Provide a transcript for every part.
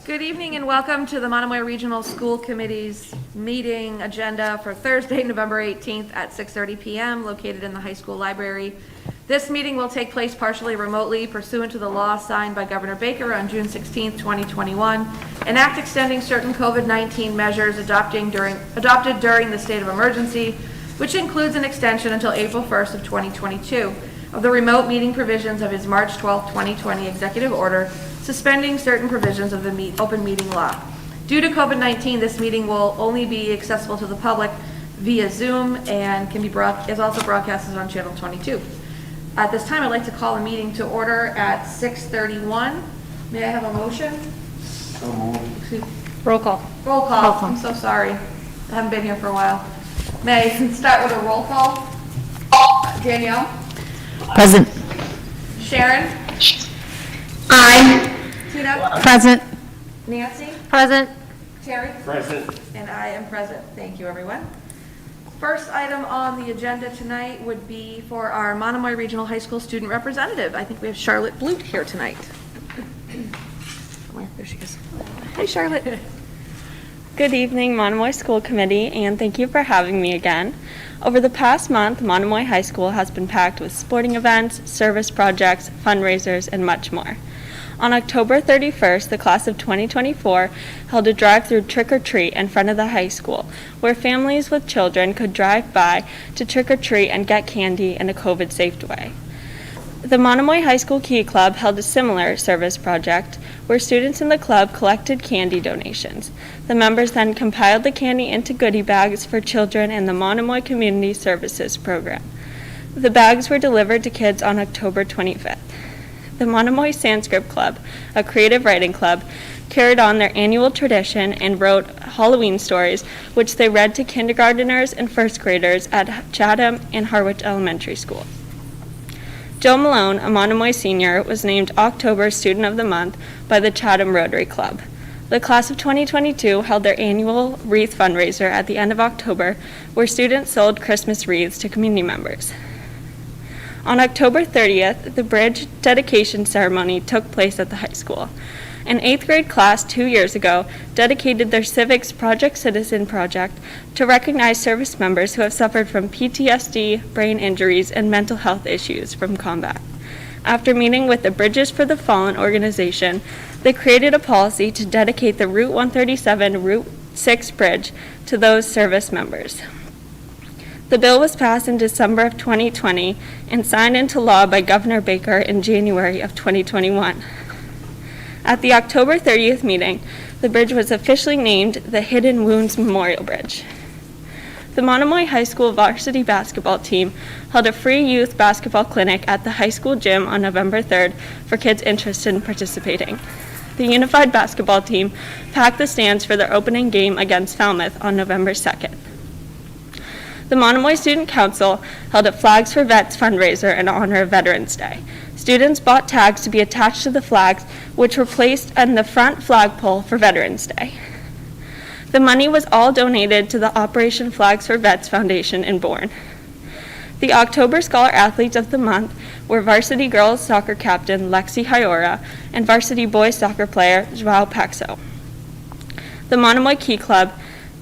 Good evening and welcome to the Monomoy Regional School Committee's meeting agenda for Thursday, November 18th at 6:30 p.m. located in the high school library. This meeting will take place partially remotely pursuant to the law signed by Governor Baker on June 16th, 2021, an act extending certain COVID-19 measures adopted during the state of emergency, which includes an extension until April 1st of 2022 of the remote meeting provisions of his March 12, 2020 executive order suspending certain provisions of the open meeting law. Due to COVID-19, this meeting will only be accessible to the public via Zoom and is also broadcasted on Channel 22. At this time, I'd like to call the meeting to order at 6:31. May I have a motion? So moved. Roll call. Roll call. I'm so sorry. I haven't been here for a while. May I start with a roll call? Danielle? Present. Sharon? Aye. Tina? Present. Nancy? Present. Terry? Present. And I am present. Thank you, everyone. First item on the agenda tonight would be for our Monomoy Regional High School student representative. I think we have Charlotte Blute here tonight. There she is. Hey, Charlotte. Good evening, Monomoy School Committee, and thank you for having me again. Over the past month, Monomoy High School has been packed with sporting events, service projects, fundraisers, and much more. On October 31st, the class of 2024 held a drive-through trick-or-treat in front of the high school, where families with children could drive by to trick-or-treat and get candy in a COVID-safe way. The Monomoy High School Key Club held a similar service project where students in the club collected candy donations. The members then compiled the candy into goodie bags for children in the Monomoy Community Services program. The bags were delivered to kids on October 25th. The Monomoy Sanskrit Club, a creative writing club, carried on their annual tradition and wrote Halloween stories, which they read to kindergarteners and first graders at Chatham and Harwich Elementary School. Joe Malone, a Monomoy senior, was named October Student of the Month by the Chatham Rotary Club. The class of 2022 held their annual wreath fundraiser at the end of October, where students sold Christmas wreaths to community members. On October 30th, the bridge dedication ceremony took place at the high school. An 8th grade class 2 years ago dedicated their Civics Project Citizen project to recognize service members who have suffered from PTSD, brain injuries, and mental health issues from combat. After meeting with the Bridges for the Fallen organization, they created a policy to dedicate the Route 137 Route 6 bridge to those service members. The bill was passed in December of 2020 and signed into law by Governor Baker in January of 2021. At the October 30th meeting, the bridge was officially named the Hidden Wounds Memorial Bridge. The Monomoy High School varsity basketball team held a free youth basketball clinic at the high school gym on November 3rd for kids interested in participating. The unified basketball team packed the stands for their opening game against Falmouth on November 2nd. The Monomoy Student Council held a Flags for Vets fundraiser in honor of Veterans Day. Students bought tags to be attached to the flags, which were placed on the front flagpole for Veterans Day. The money was all donated to the Operation Flags for Vets Foundation in Bourne. The October Scholar Athletes of the Month were varsity girls soccer captain Lexi Hyora and varsity boys soccer player Joao Paxo. The Monomoy Key Club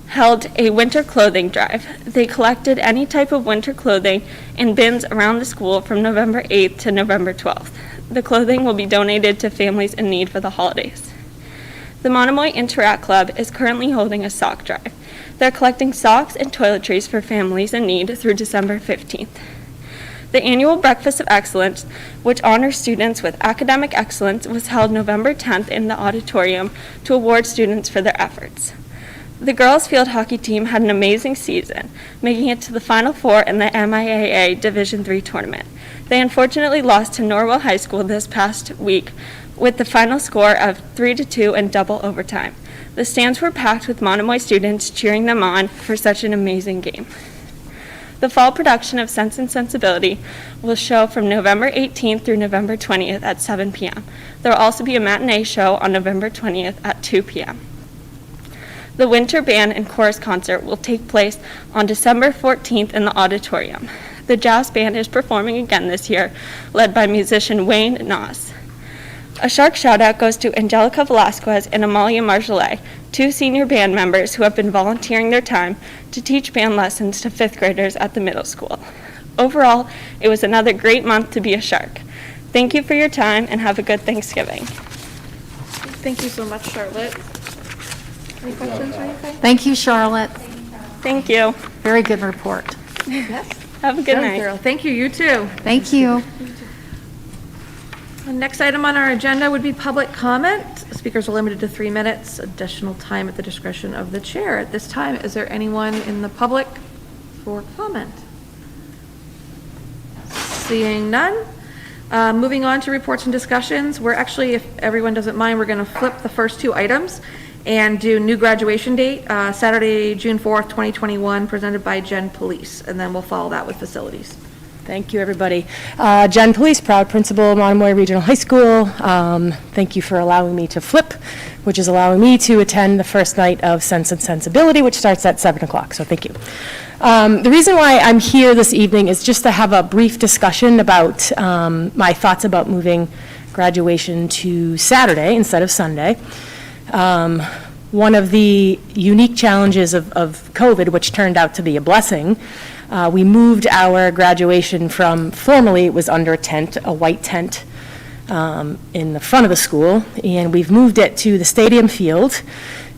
held a winter clothing drive. They collected any type of winter clothing in bins around the school from November 8th to November 12th. The clothing will be donated to families in need for the holidays. The Monomoy Interact Club is currently holding a sock drive. They're collecting socks and toiletries for families in need through December 15th. The annual Breakfast of Excellence, which honors students with academic excellence, was held November 10th in the auditorium to award students for their efforts. The girls' field hockey team had an amazing season, making it to the Final Four in the MIAA Division III tournament. They unfortunately lost to Norwell High School this past week with the final score of 3-2 in double overtime. The stands were packed with Monomoy students cheering them on for such an amazing game. The fall production of Sense and Sensibility will show from November 18th through November 20th at 7 p.m. There will also be a matinee show on November 20th at 2 p.m. The Winter Band and Chorus Concert will take place on December 14th in the auditorium. The jazz band is performing again this year, led by musician Wayne Noss. A Shark shout-out goes to Angelica Velasquez and Amalia Marjolais, 2 senior band members who have been volunteering their time to teach band lessons to 5th graders at the middle school. Overall, it was another great month to be a Shark. Thank you for your time and have a good Thanksgiving. Thank you so much, Charlotte. Any questions or anything? Thank you, Charlotte. Thank you. Very good report. Yes. Have a good Very night. thorough. Thank you, you too. Thank you. The next item on our agenda would be public comment. Speakers are limited to 3 minutes, additional time at the discretion of the chair. At this time, is there anyone in the public for comment? Seeing none. Moving on to reports and discussions. We're actually, if everyone doesn't mind, we're going to flip the first 2 items and do new graduation date, Saturday, June 4th, 2021, presented by Jen Police, and then we'll follow that with facilities. Thank you, everybody. Jen Police, proud principal of Monomoy Regional High School. Thank you for allowing me to flip, which is allowing me to attend the first night of Sense and Sensibility, which starts at 7 o'clock, so thank you. The reason why I'm here this evening is just to have a brief discussion about my thoughts about moving graduation to Saturday instead of Sunday. One of the unique challenges of COVID, which turned out to be a blessing, we moved our graduation from, formerly it was under a tent, a white tent in the front of the school, and we've moved it to the stadium field,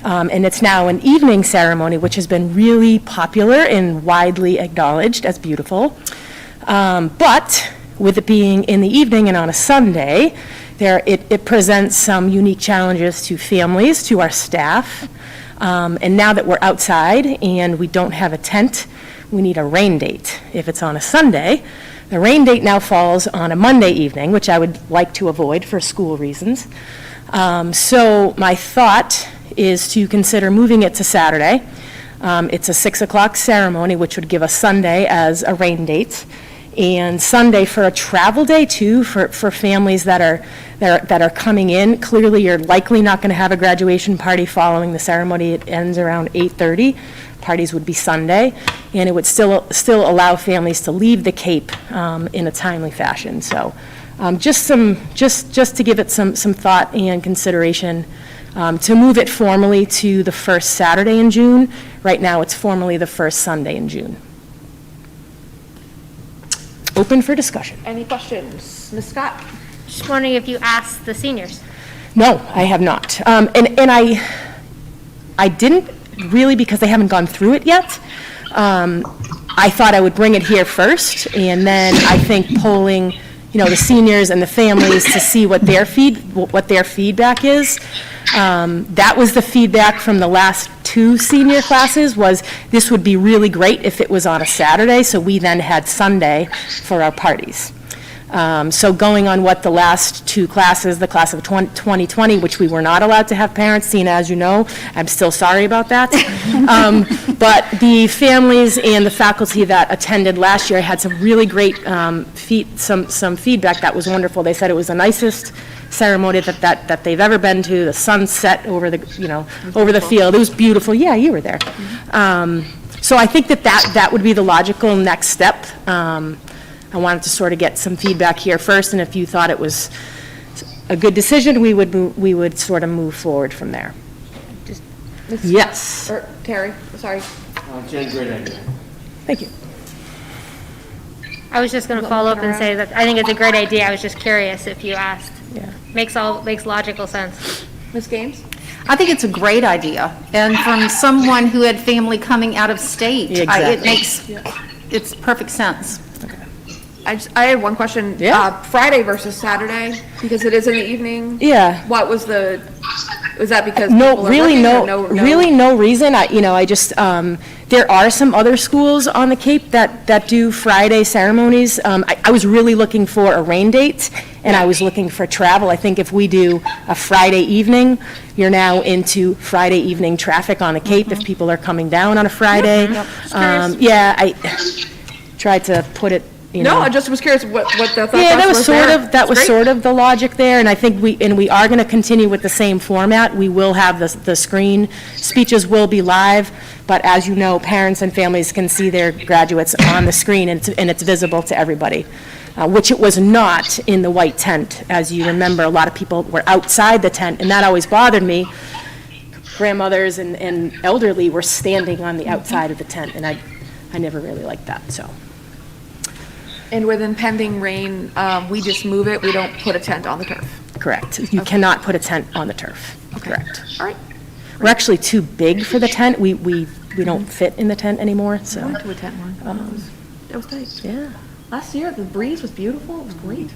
and it's now an evening ceremony, which has been really popular and widely acknowledged as beautiful. But with it being in the evening and on a Sunday, it presents some unique challenges to families, to our staff, and now that we're outside and we don't have a tent, we need a rain date. If it's on a Sunday, the rain date now falls on a Monday evening, which I would like to avoid for school reasons. So my thought is to consider moving it to Saturday. It's a 6 o'clock ceremony, which would give us Sunday as a rain date, and Sunday for a travel day too, for families that are coming in. Clearly, you're likely not going to have a graduation party following the ceremony. It ends around 8:30. Parties would be Sunday, and it would still allow families to leave the Cape in a timely fashion. So, just to give it some thought and consideration. To move it formally to the first Saturday in June. Right now, it's formally the first Sunday in June. Open for discussion. Any questions? Ms. Scott? Just wondering if you asked the seniors. No, I have not. And I didn't really, because they haven't gone through it yet. I thought I would bring it here first, and then I think polling, the seniors and the families to see what their feedback is. That was the feedback from the last 2 senior classes, was this would be really great if it was on a Saturday, so we then had Sunday for our parties. So going on what the last 2 classes, the class of 2020, which we were not allowed to have parents, Sina, as you know, I'm still sorry about that. But the families and the faculty that attended last year had some really great some feedback that was wonderful. They said it was the nicest ceremony that they've ever been to. The sun set over the field. It was beautiful. Yeah, you were there. So I think that would be the logical next step. I wanted to sort of get some feedback here first, and if you thought it was a good decision, we would sort of move forward from there. Yes. Or Terry, sorry. Jen, great idea. Thank you. I was just going to follow up and say that I think it's a great idea. I was just curious if you asked. Yeah. Makes logical sense. Ms. Gaines? I think it's a great idea, and from someone who had family coming out of state, Exactly. It's perfect sense. I had one question. Yeah. Friday versus Saturday, because it is in the evening. Yeah. What was was that because No, people are really working, or really no reason. I just, there are some other schools on the Cape that do Friday ceremonies. I was really looking for a rain date, and I was looking for travel. I think if we do a Friday evening, you're now into Friday evening traffic on the Cape if people are coming down on a Friday. Yeah, I tried to put it, No, I just was curious what the thought Yeah, process that was Great. sort of the logic there, and I think we are going to continue with the same format. We will have the screen, speeches will be live, but as you know, parents and families can see their graduates on the screen, and it's visible to everybody. which it was not in the white tent. As you remember, a lot of people were outside the tent, and that always bothered me. Grandmothers and elderly were standing on the outside of the tent, and I never really liked that, so. And with impending rain, we just move it, we don't put a tent on the turf. Correct. You cannot put a tent on the turf. Correct. All right. We're actually too big for the tent. We don't fit in the tent anymore, I so. went to a tent one. That was tight. Yeah. Last year, the breeze was beautiful, it was great.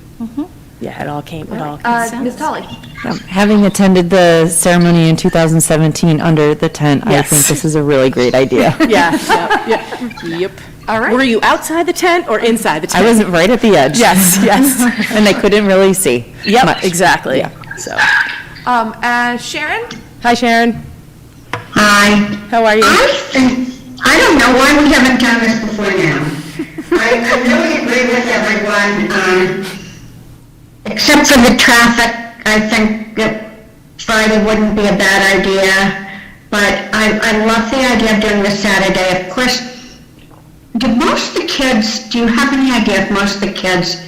Yeah, it all came. Ms. Tully? Having attended the ceremony in 2017 under the tent, I Yes. think this is a really great idea. Yep. All right. Were you outside the tent or inside the tent? I wasn't right at the edge. Yes, yes. And I couldn't really see. Yep, much. exactly. Yeah. So, Sharon? hi Sharon, Hi. how are you? I don't know why we haven't done this before now. I really agree with everyone, except for the traffic. I think that Friday wouldn't be a bad idea, but I love the idea of doing this Saturday. Of course, do you have any idea if most of the kids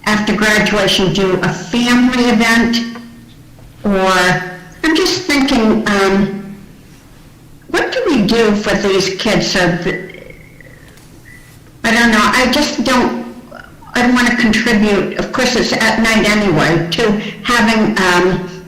after graduation do a family event? Or, I'm just thinking, what do we do for these kids so that, I don't know, I don't want to contribute, of course it's at night anyway, to having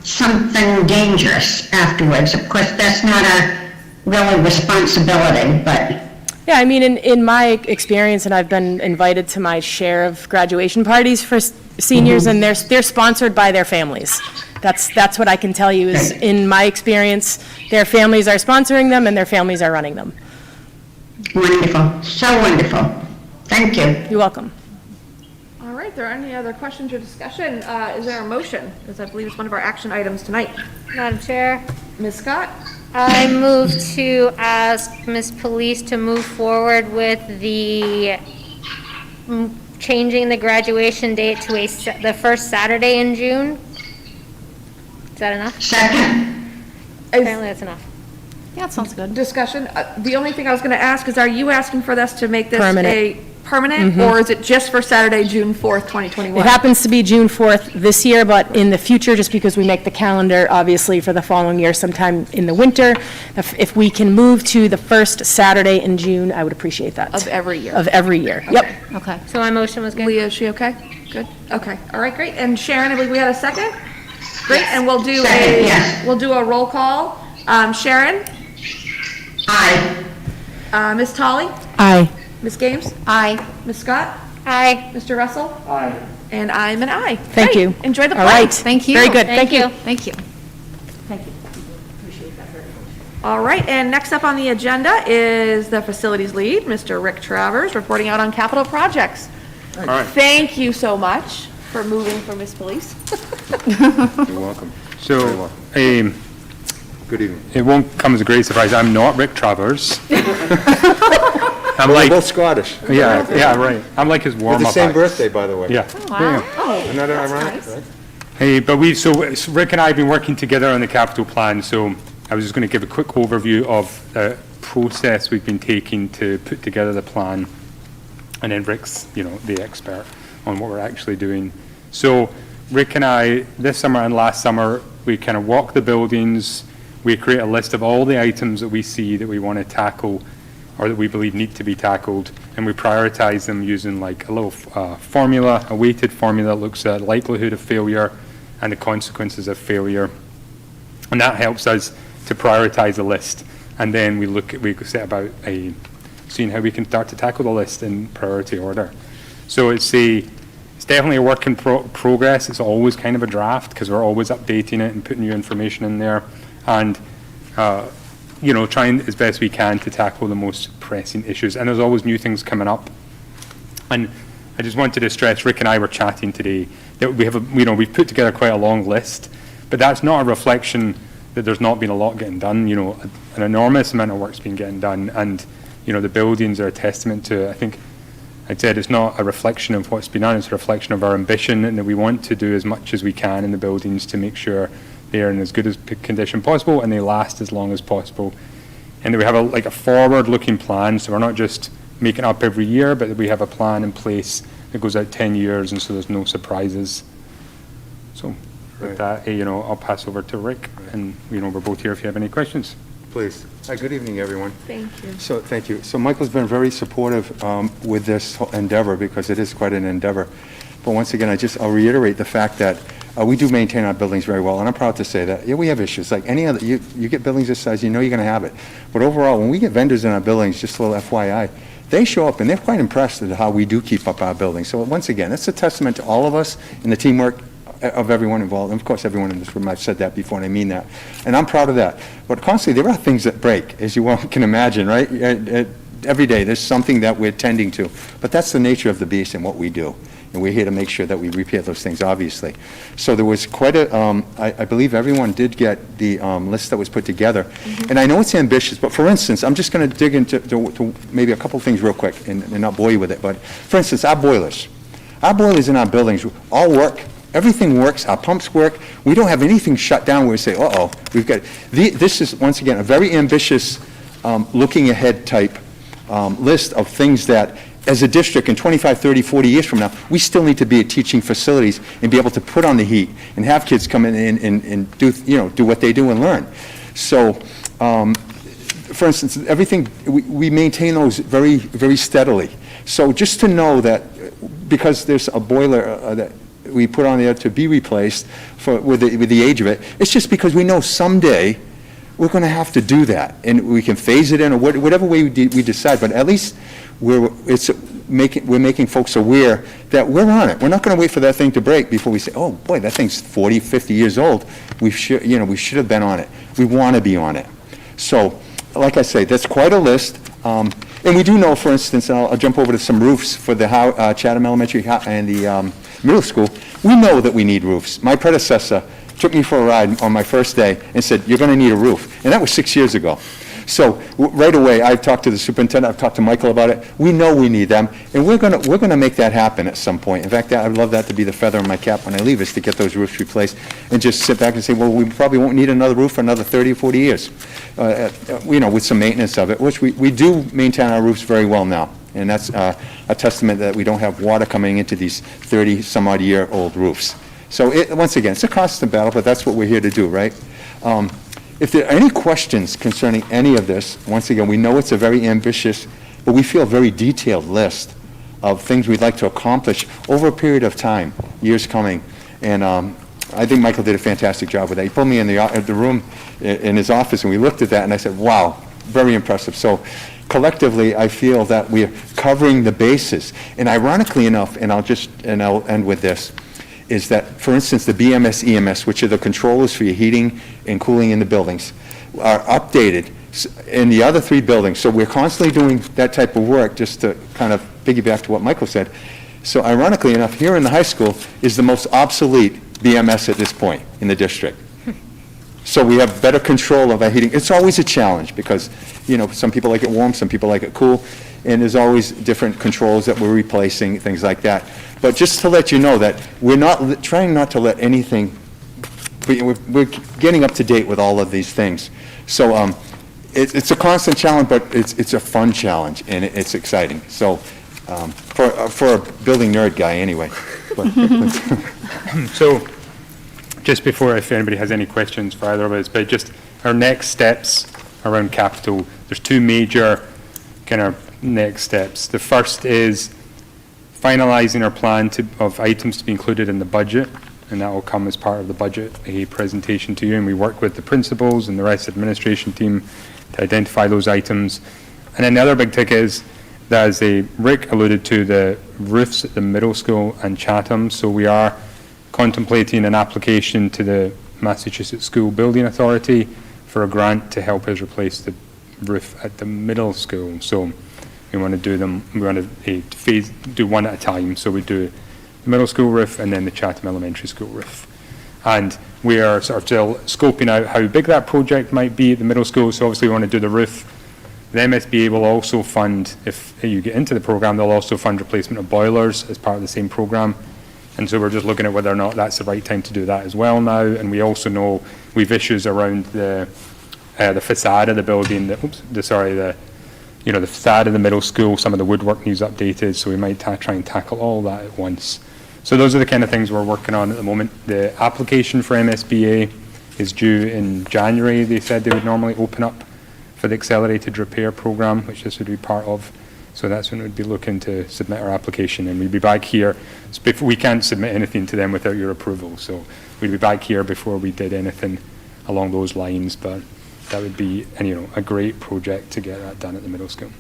something dangerous afterwards. Of course, that's not a really responsibility, but. Yeah, I mean, in my experience, and I've been invited to my share of graduation parties for seniors, and they're sponsored by their families. That's what I can tell you is, in my experience, their families are sponsoring them and their families are running them. Wonderful, so wonderful. Thank you. You're welcome. All right, there are any other questions or discussion? Is there a motion? Because I believe it's one of our action items tonight. Madam Chair, Ms. Scott? I move to ask Ms. Police to move forward with the changing the graduation date to the first Saturday in June. Is that enough? Second. Apparently that's enough. Yeah, it sounds good. Discussion. The only thing I was going to ask is, are you asking for this to make this Permanent. permanent, or is it just for Saturday, June 4th, 2021? It happens to be June 4th this year, but in the future, just because we make the calendar, obviously, for the following year, sometime in the winter, if we can move to the first Saturday in June, I would appreciate that. Of every year? Of every year, yep. Okay. So my motion was good? Leah, is she okay? Good? Okay. All right, great. And Sharon, I believe we had a second? Great, and we'll do Second, yes. we'll do a roll call. Sharon? Aye. Ms. Tully? Aye. Ms. Games? Aye. Ms. Scott? Aye. Mr. Russell? Aye. And I'm an aye. Thank Great. you. Enjoy the All play. right. Thank you. Very good, thank you. Thank you. All right, and next up on the agenda is the facilities lead, Mr. Rick Travers, reporting out on capital projects. All right, Thank you so much for moving for Miss Police. you're welcome. So, good evening. It won't come as a great surprise, I'm not Rick Travers. I'm We're like, both Scottish. yeah, right. I'm like his With warm-up. the same act. birthday, by the way. Yeah. Wow. Isn't that ironic, right? Hey, but so Rick and I have been working together on the capital plan, so I was just going to give a quick overview of the process we've been taking to put together the plan, and then Rick's, the expert on what we're actually doing. So Rick and I, this summer and last summer, we kind of walk the buildings, we create a list of all the items that we see that we want to tackle or that we believe need to be tackled, and we prioritize them using like a little formula, a weighted formula that looks at likelihood of failure and the consequences of failure. And that helps us to prioritize a list. And then we set about seeing how we can start to tackle the list in priority order. So it's definitely a work in progress. It's always kind of a draft because we're always updating it and putting new information in there. And trying as best we can to tackle the most pressing issues. And there's always new things coming up. And I just wanted to stress, Rick and I were chatting today, that we've put together quite a long list, but that's not a reflection that there's not been a lot getting done. An enormous amount of work's been getting done, and the buildings are a testament to it. I think I said it's not a reflection of what's been done, it's a reflection of our ambition, and that we want to do as much as we can in the buildings to make sure they're in as good as condition possible and they last as long as possible. And that we have a forward-looking plan, so we're not just making up every year, but that we have a plan in place it goes out 10 years, and so there's no surprises. So with that, I'll pass over to Rick, and, we're both here if you have any questions. Please. Hi, good evening, everyone. Thank you. So, thank you. So Michael's been very supportive with this whole endeavor, because it is quite an endeavor. But once again, I'll reiterate the fact that we do maintain our buildings very well, and I'm proud to say that. Yeah, we have issues. Like any other, you get buildings this size, you're going to have it. But overall, when we get vendors in our buildings, just a little FYI, they show up and they're quite impressed at how we do keep up our buildings. So once again, it's a testament to all of us and the teamwork of everyone involved. And of course, everyone in this room, I've said that before, and I mean that. And I'm proud of that. But constantly, there are things that break, as you well can imagine, right? Every day, there's something that we're tending to. But that's the nature of the beast and what we do. And we're here to make sure that we repair those things, obviously. So there was quite a, I believe everyone did get the list that was put together. And I know it's ambitious, but for instance, I'm just going to dig into to maybe a couple things real quick and not bore you with it. But for instance, our boilers in our buildings all work. Everything works. Our pumps work. We don't have anything shut down where we say, uh-oh, we've got, this is, once again, a very ambitious looking ahead type list of things that, as a district in 25, 30, 40 years from now, we still need to be at teaching facilities and be able to put on the heat and have kids come in and do what they do and learn. So, for instance, everything, we maintain those very, very steadily. So just to know that, because there's a boiler that we put on there to be replaced with the age of it, it's just because we know someday we're going to have to do that, and we can phase it in or whatever way we decide. But at least we're making folks aware that we're on it. We're not going to wait for that thing to break before we say, oh boy, that thing's 40, 50 years old. We should have been on it. We want to be on it. So, like I say, that's quite a list. And we do know, for instance, and I'll jump over to some roofs for the Chatham Elementary and the middle school. We know that we need roofs. My predecessor took me for a ride on my first day and said, you're going to need a roof. And that was 6 years ago. So right away, I've talked to the superintendent, I've talked to Michael about it. We know we need them, and we're going to make that happen at some point. In fact, I'd love that to be the feather in my cap when I leave, is to get those roofs replaced and just sit back and say, well, we probably won't need another roof for another 30 or 40 years, with some maintenance of it, which we do maintain our roofs very well now. And that's a testament that we don't have water coming into these 30-some-odd-year-old roofs. So once again, it's a constant battle, but that's what we're here to do, right? If there are any questions concerning any of this, once again, we know it's a very ambitious, but we feel very detailed list of things we'd like to accomplish over a period of time, years coming. And I think Michael did a fantastic job with that. He pulled me in the room in his office, and we looked at that, and I said, wow, very impressive. So collectively, I feel that we're covering the bases. And ironically enough, and I'll end with this, is that, for instance, the BMS, EMS, which are the controllers for your heating and cooling in the buildings, are updated in the other three buildings. So we're constantly doing that type of work, just to kind of piggyback to what Michael said. So ironically enough, here in the high school is the most obsolete BMS at this point in the district. So we have better control of our heating. It's always a challenge because, some people like it warm, some people like it cool, and there's always different controls that we're replacing, things like that. But just to let you know that we're not trying not to let anything, we're getting up to date with all of these things. So it's a constant challenge, but it's a fun challenge, and it's exciting. So for a building nerd guy anyway. So just before, if anybody has any questions for either of us, but just our next steps around capital, there's two major kind of next steps. The first is finalizing our plan of items to be included in the budget, and that will come as part of the budget, a presentation to you, and we work with the principals and the rest of the administration team to identify those items. And then the other big ticket is, as Rick alluded to, the roofs at the middle school and Chatham. So we are contemplating an application to the Massachusetts School Building Authority for a grant to help us replace the roof at the middle school. So we want to do them, we want to do one at a time. So we do the middle school roof and then the Chatham Elementary School roof. And we are sort of still scoping out how big that project might be at the middle school. So obviously we want to do the roof. The MSBA will also fund, if you get into the program, they'll also fund replacement of boilers as part of the same program. And so we're just looking at whether or not that's the right time to do that as well now. And we also know we've issues around the facade of the building, the you know, the facade of the middle school, some of the woodwork needs updated, so we might try and tackle all that at once. So those are the kind of things we're working on at the moment. The application for MSBA is due in January. They said they would normally open up for the accelerated repair program, which this would be part of. So that's when we'd be looking to submit our application, and we'd be back here. We can't submit anything to them without your approval, so we'd be back here before we did anything along those lines, but that would be, you know, a great project to get that done at the middle school.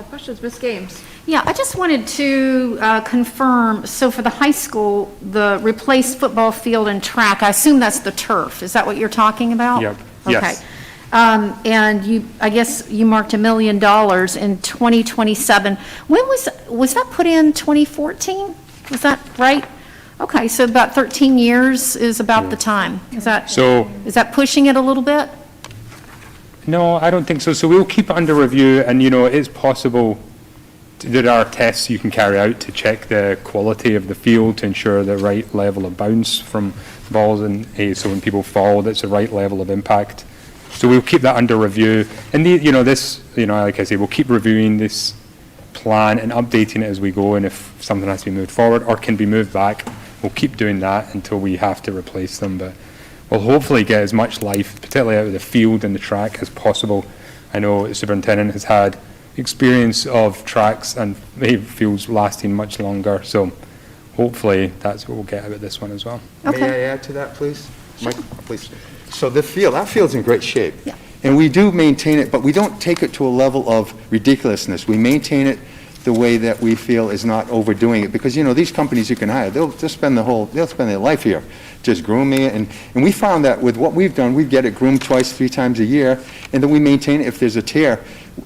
Questions, Ms. Games? Yeah, I just wanted to confirm, so for the high school, the replaced football field and track, I assume that's the turf. Is that what you're talking about? Yep, Okay. yes. And I guess you marked $1 million in 2027. When was that put in 2014? Was that right? Okay, so about 13 years is about the time. Is that pushing it a little bit? No, I don't think so. So we'll keep it under review, and, you know, it's possible, there are tests you can carry out to check the quality of the field to ensure the right level of bounce from balls, and so when people fall, that's the right level of impact. So we'll keep that under review. And, like I say, we'll keep reviewing this plan and updating it as we go, and if something has to be moved forward or can be moved back, we'll keep doing that until we have to replace them. But we'll hopefully get as much life, particularly out of the field and the track, as possible. I know the superintendent has had experience of tracks and fields lasting much longer, so hopefully that's what we'll get out of this one as well. Okay. May I add to that, please? Mike, please. So the field, that field's in great shape. Yeah. And we do maintain it, but we don't take it to a level of ridiculousness. We maintain it the way that we feel is not overdoing it, because, you know, these companies you can hire, they'll spend their life here just grooming it, and we found that with what we've done, we get it groomed twice, 3 times a year, and then we maintain it if there's a tear.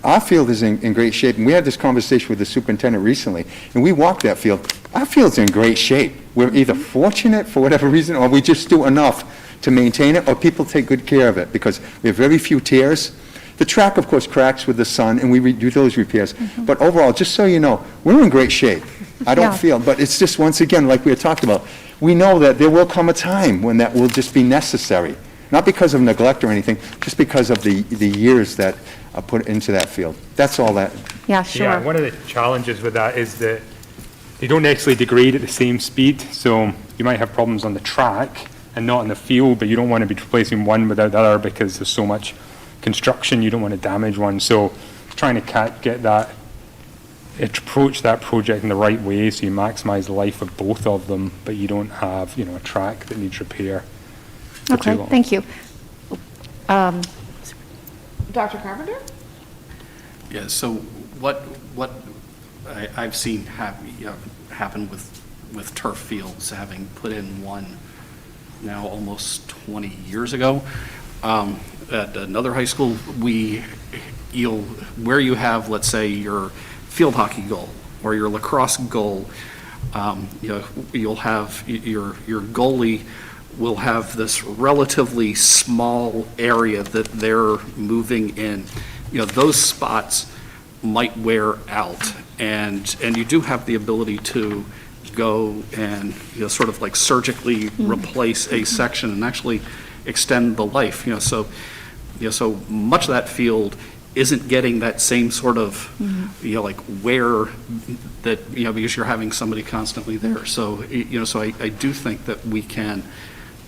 Our field is in great shape, and we had this conversation with the superintendent recently, and we walked that field. Our field's in great shape. We're either fortunate for whatever reason, or we just do enough to maintain it, or people take good care of it, because we have very few tears. The track, of course, cracks with the sun, and we do those repairs. But overall, just so you know, we're in great shape. I don't feel, but it's just, once again, like we had talked about, we know that there will come a time when that will just be necessary. Not because of neglect or anything, just because of the years that are put into that field. That's all that. Yeah, sure. Yeah, one of the challenges with that is that they don't actually degrade at the same speed, so you might have problems on the track and not in the field, but you don't want to be replacing one without the other because there's so much construction, you don't want to damage one. So trying to get that, approach that project in the right way so you maximize the life of both of them, but you don't have, you know, a track that needs repair for too Okay, long. thank you. Dr. Carpenter? Yeah, so what I've seen happen with turf fields, having put in one now almost 20 years ago, at another high school, where you have, let's say, your field hockey goal or your lacrosse goal, you'll have your goalie will have this relatively small area that they're moving in. You know, those spots might wear out, and you do have the ability to go and, you know, sort of like surgically replace a section and actually extend the life. So much of that field isn't getting that same sort of, like wear that, because you're having somebody constantly there. So, so I do think that we can,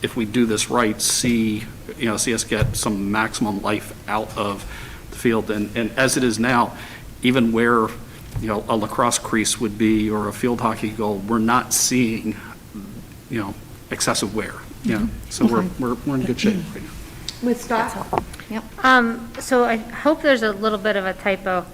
if we do this right, see us get some maximum life out of the field. And as it is now, even where, a lacrosse crease would be or a field hockey goal, we're not seeing, excessive wear. So we're in good shape right now. With Scott? Yep. So I hope there's a little bit of a typo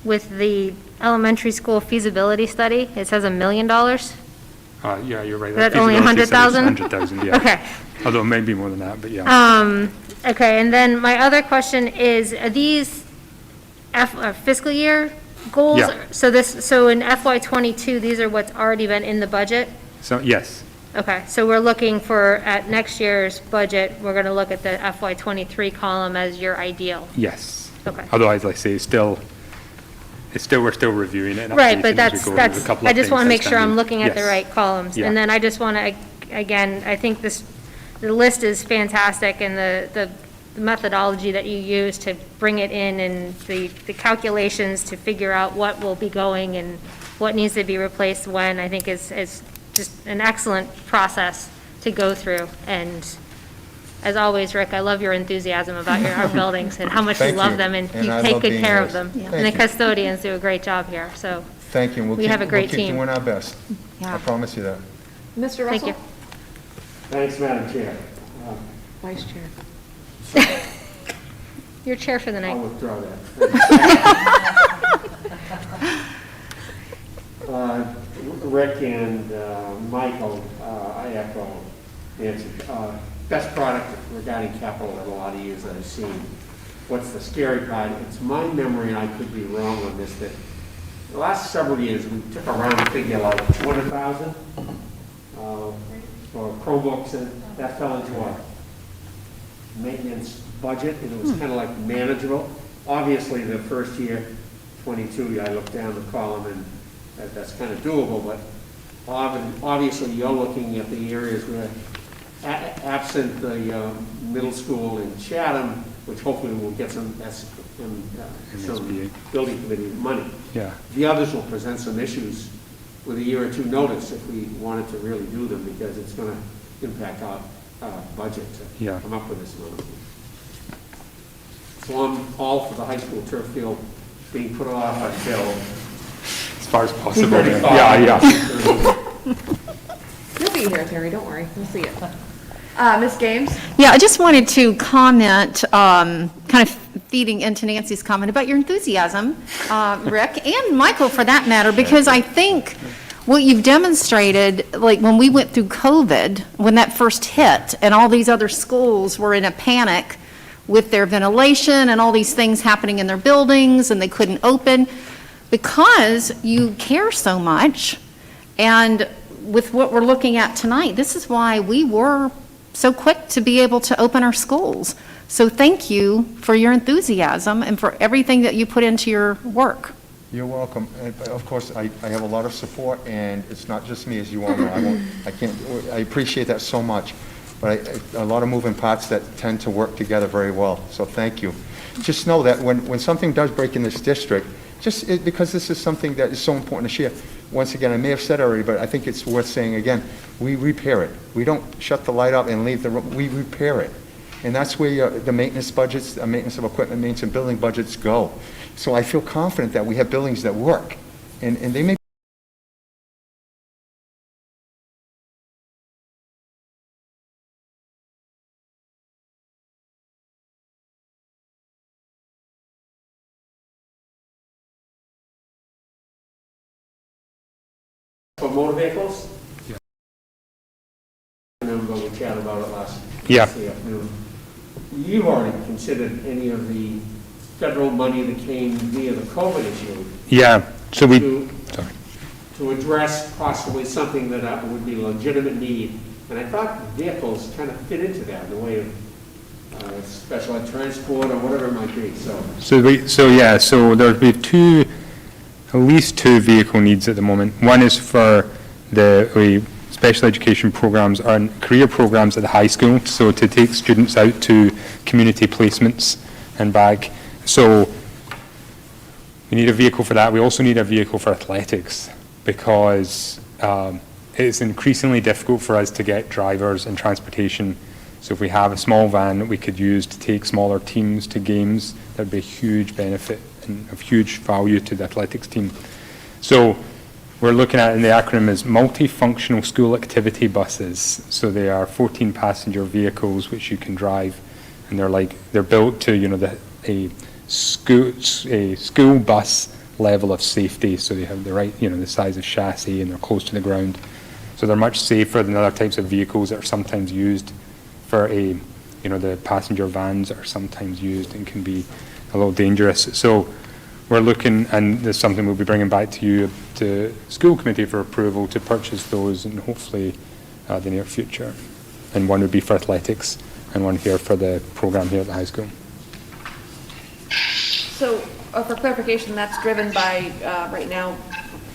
with the elementary school feasibility study. It says $1 million. Yeah, you're right. Is that only 100,000? 100,000, yeah. Okay. Although it may be more than that, but yeah. Okay, and then my other question is, are these fiscal year goals? Yeah. So in FY '22, these are what's already been in the budget? So, yes. Okay, so we're looking for, at next year's budget, we're going to look at the FY '23 column as your ideal? Yes. Okay. Although, as I say, we're still reviewing it. And Right, updating but as we go. There's a couple I of just want to things make sure I'm outstanding. looking at the Yes. right columns. Yeah. And then I just want to, again, I think the list is fantastic, and the the methodology that you use to bring it in and the calculations to figure out what will be going and what needs to be replaced when, I think is just an excellent process to go through. And as always, Rick, I love your enthusiasm about our buildings and how much you Thank love you. them and And you I take love good being care here. of them. Thank And the you. custodians do a great job here, so. Thank you, and We have a great we'll keep team. doing our best. Yeah. I promise you that. Mr. Thank Russell? you. Thanks, Madam Chair. Vice Chair. Your chair for the I'll night. withdraw that. Rick and Michael, I echo Nancy. Best product regarding capital in a lot of years that I've seen. What's the scary part? It's my memory, and I could be wrong on this, that the last several years, we took a round figure like 200,000 for Chromebooks, and that fell into our maintenance budget, and it was kind of like manageable. Obviously, the first year, 22, I looked down the column, and that's kind of doable, but obviously, you're looking at the areas where, absent the middle school in Chatham, which hopefully will get some SBA. building committee money. Yeah. The others will present some issues with a year or two notice if we wanted to really do them, because it's going to impact our budget to Yeah. come up with this money. So I'm all for the high school turf field being put off until As far as possible. Yeah. You'll be here, Terry, don't worry, we'll see it. Ms. Games? Yeah, I just wanted to comment, kind of feeding into Nancy's comment about your enthusiasm, Rick, and Michael for that matter, because I think what you've demonstrated, like when we went through COVID, when that first hit, and all these other schools were in a panic with their ventilation and all these things happening in their buildings, and they couldn't open, because you care so much, and with what we're looking at tonight, this is why we were so quick to be able to open our schools. So thank you for your enthusiasm and for everything that you put into your work. You're welcome. And of course, I have a lot of support, and it's not just me, as you all know. I appreciate that so much, but a lot of moving parts that tend to work together very well. So thank you. Just know that when something does break in this district, because this is something that is so important to share. Once again, I may have said already, but I think it's worth saying again, we repair it. We don't shut the light up and leave the room, we repair it. And that's where the maintenance budgets, maintenance of equipment, maintenance and building budgets go. So I feel confident that we have buildings that work, and they may for motor vehicles. I remember we chatted about it last Yeah. afternoon. You've already considered any of the federal money that came via the COVID issue Yeah, so we, to, sorry. to address possibly something that would be a legitimate need. And I thought vehicles kind of fit into that in the way of special ed transport or whatever it might be, so. So there'd be at least two vehicle needs at the moment. One is for the special education programs and career programs at the high school, so to take students out to community placements and back. So we need a vehicle for that. We also need a vehicle for athletics, because it's increasingly difficult for us to get drivers and transportation. So if we have a small van that we could use to take smaller teams to games, that'd be a huge benefit and of huge value to the athletics team. So we're looking at, and the acronym is multifunctional school activity buses. So they are 14-passenger vehicles which you can drive, and they're built to a school bus level of safety. So they have the right the size of chassis, and they're close to the ground. So they're much safer than other types of vehicles that are sometimes used for the passenger vans that are sometimes used and can be a little dangerous. So we're looking, and there's something we'll be bringing back to you, to school committee for approval to purchase those in hopefully the near future. And one would be for athletics, and one here for the program here at the high school. So, for clarification, that's driven by, right now,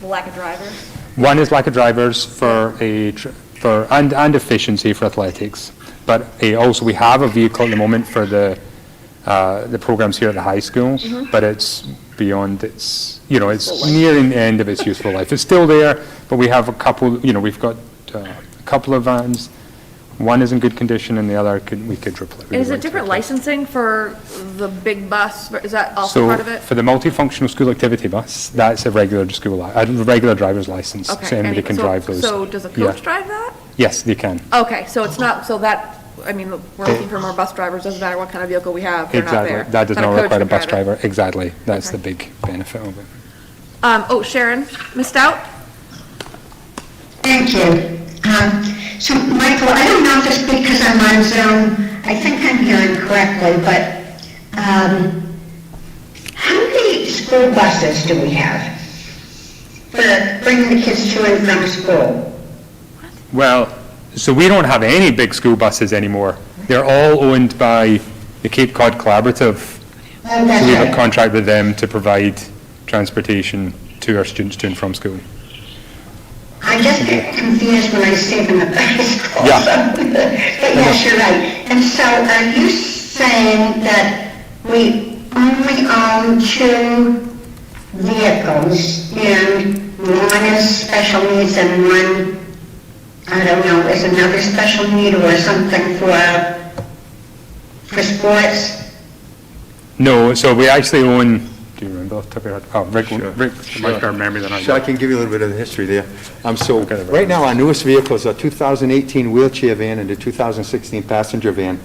the lack of drivers? One is lack of drivers and efficiency for athletics, but also we have a vehicle at the moment for the the programs here at the high school, but it's beyond its, it's nearing the end of its useful life. It's still there, but we have a couple, we've got a couple of vans. One is in good condition and the other we could replace. Is it different licensing for the big bus? Is that also part of it? So for the multifunctional school activity bus, that's a regular regular driver's license, Okay. so anybody and can drive those. So does a Yeah. coach drive that? Yes, they can. Okay, so it's not, so that, I mean, we're looking for more bus drivers, doesn't matter what kind of vehicle we have, they're not there. Exactly. That does But not coach require a can bus drive it. driver. Exactly. That's Okay. the big benefit of it. Sharon, Ms. Stout? Thank you. So, Michael, I don't know if it's because I'm on Zoom, I think I'm hearing correctly, but how many school buses do we have for bringing the kids to and from school? Well, so we don't have any big school buses anymore. They're all owned by the Cape Cod Collaborative. Oh, that's So we have a right. contract with them to provide transportation to our students to and from school. I just get confused when I see them at the high school. Yeah. But yes, you're right. And so are you saying that we only own 2 vehicles and one is special needs and one, I don't know, is another special need or something for sports? No, so we actually own, do you remember off the top of your head? Oh, Rick might better memory than I So I do. can give you a little bit of the history there. So Okay, right now, our newest vehicles are 2018 wheelchair van and the 2016 passenger van.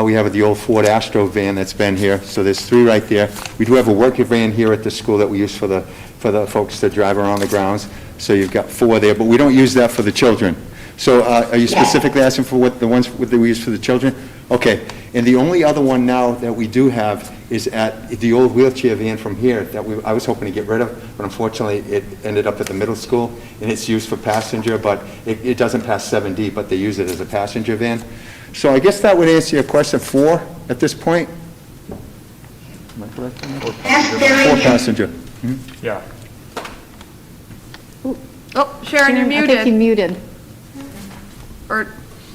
We have the old Ford Astro van that's been here, so there's 3 right there. We do have a worker van here at the school that we use for the folks that drive around the grounds, so you've got 4 there, but we don't use that for the children. So are you specifically asking for what the ones that we use for the children? Okay, and the only other one now that we do have is at the old wheelchair van from here that I was hoping to get rid of, but unfortunately it ended up at the middle school, and it's used for passenger, but it doesn't pass 7D, but they use it as a passenger van. So I guess that would answer your question 4 at this point? Am I correct on that? That's very 4 passenger. Yeah. Oh, Sharon, you're I think you muted. muted. Or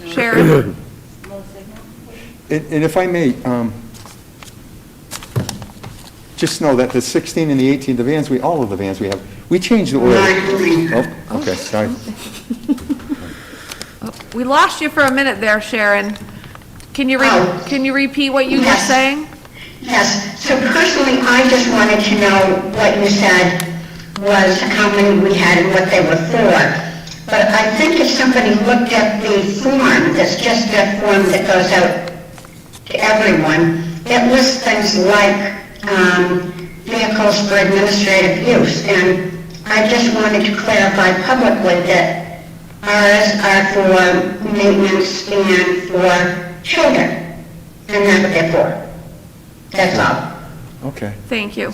Sharon? And if I may, just know that the 16 and the 18, the vans, all of the vans we have, we changed the oil. Oh, okay, sorry. We lost you for a minute there, Sharon. Can you repeat what you were Yes. saying? Yes, so personally, I just wanted to know what you said was how many we had and what they were for. But I think if somebody looked at the form, that's just a form that goes out to everyone, it lists things like vehicles for administrative use. And I just wanted to clarify publicly that ours are for maintenance and for children, and that's what they're for. That's all. Okay, Thank you.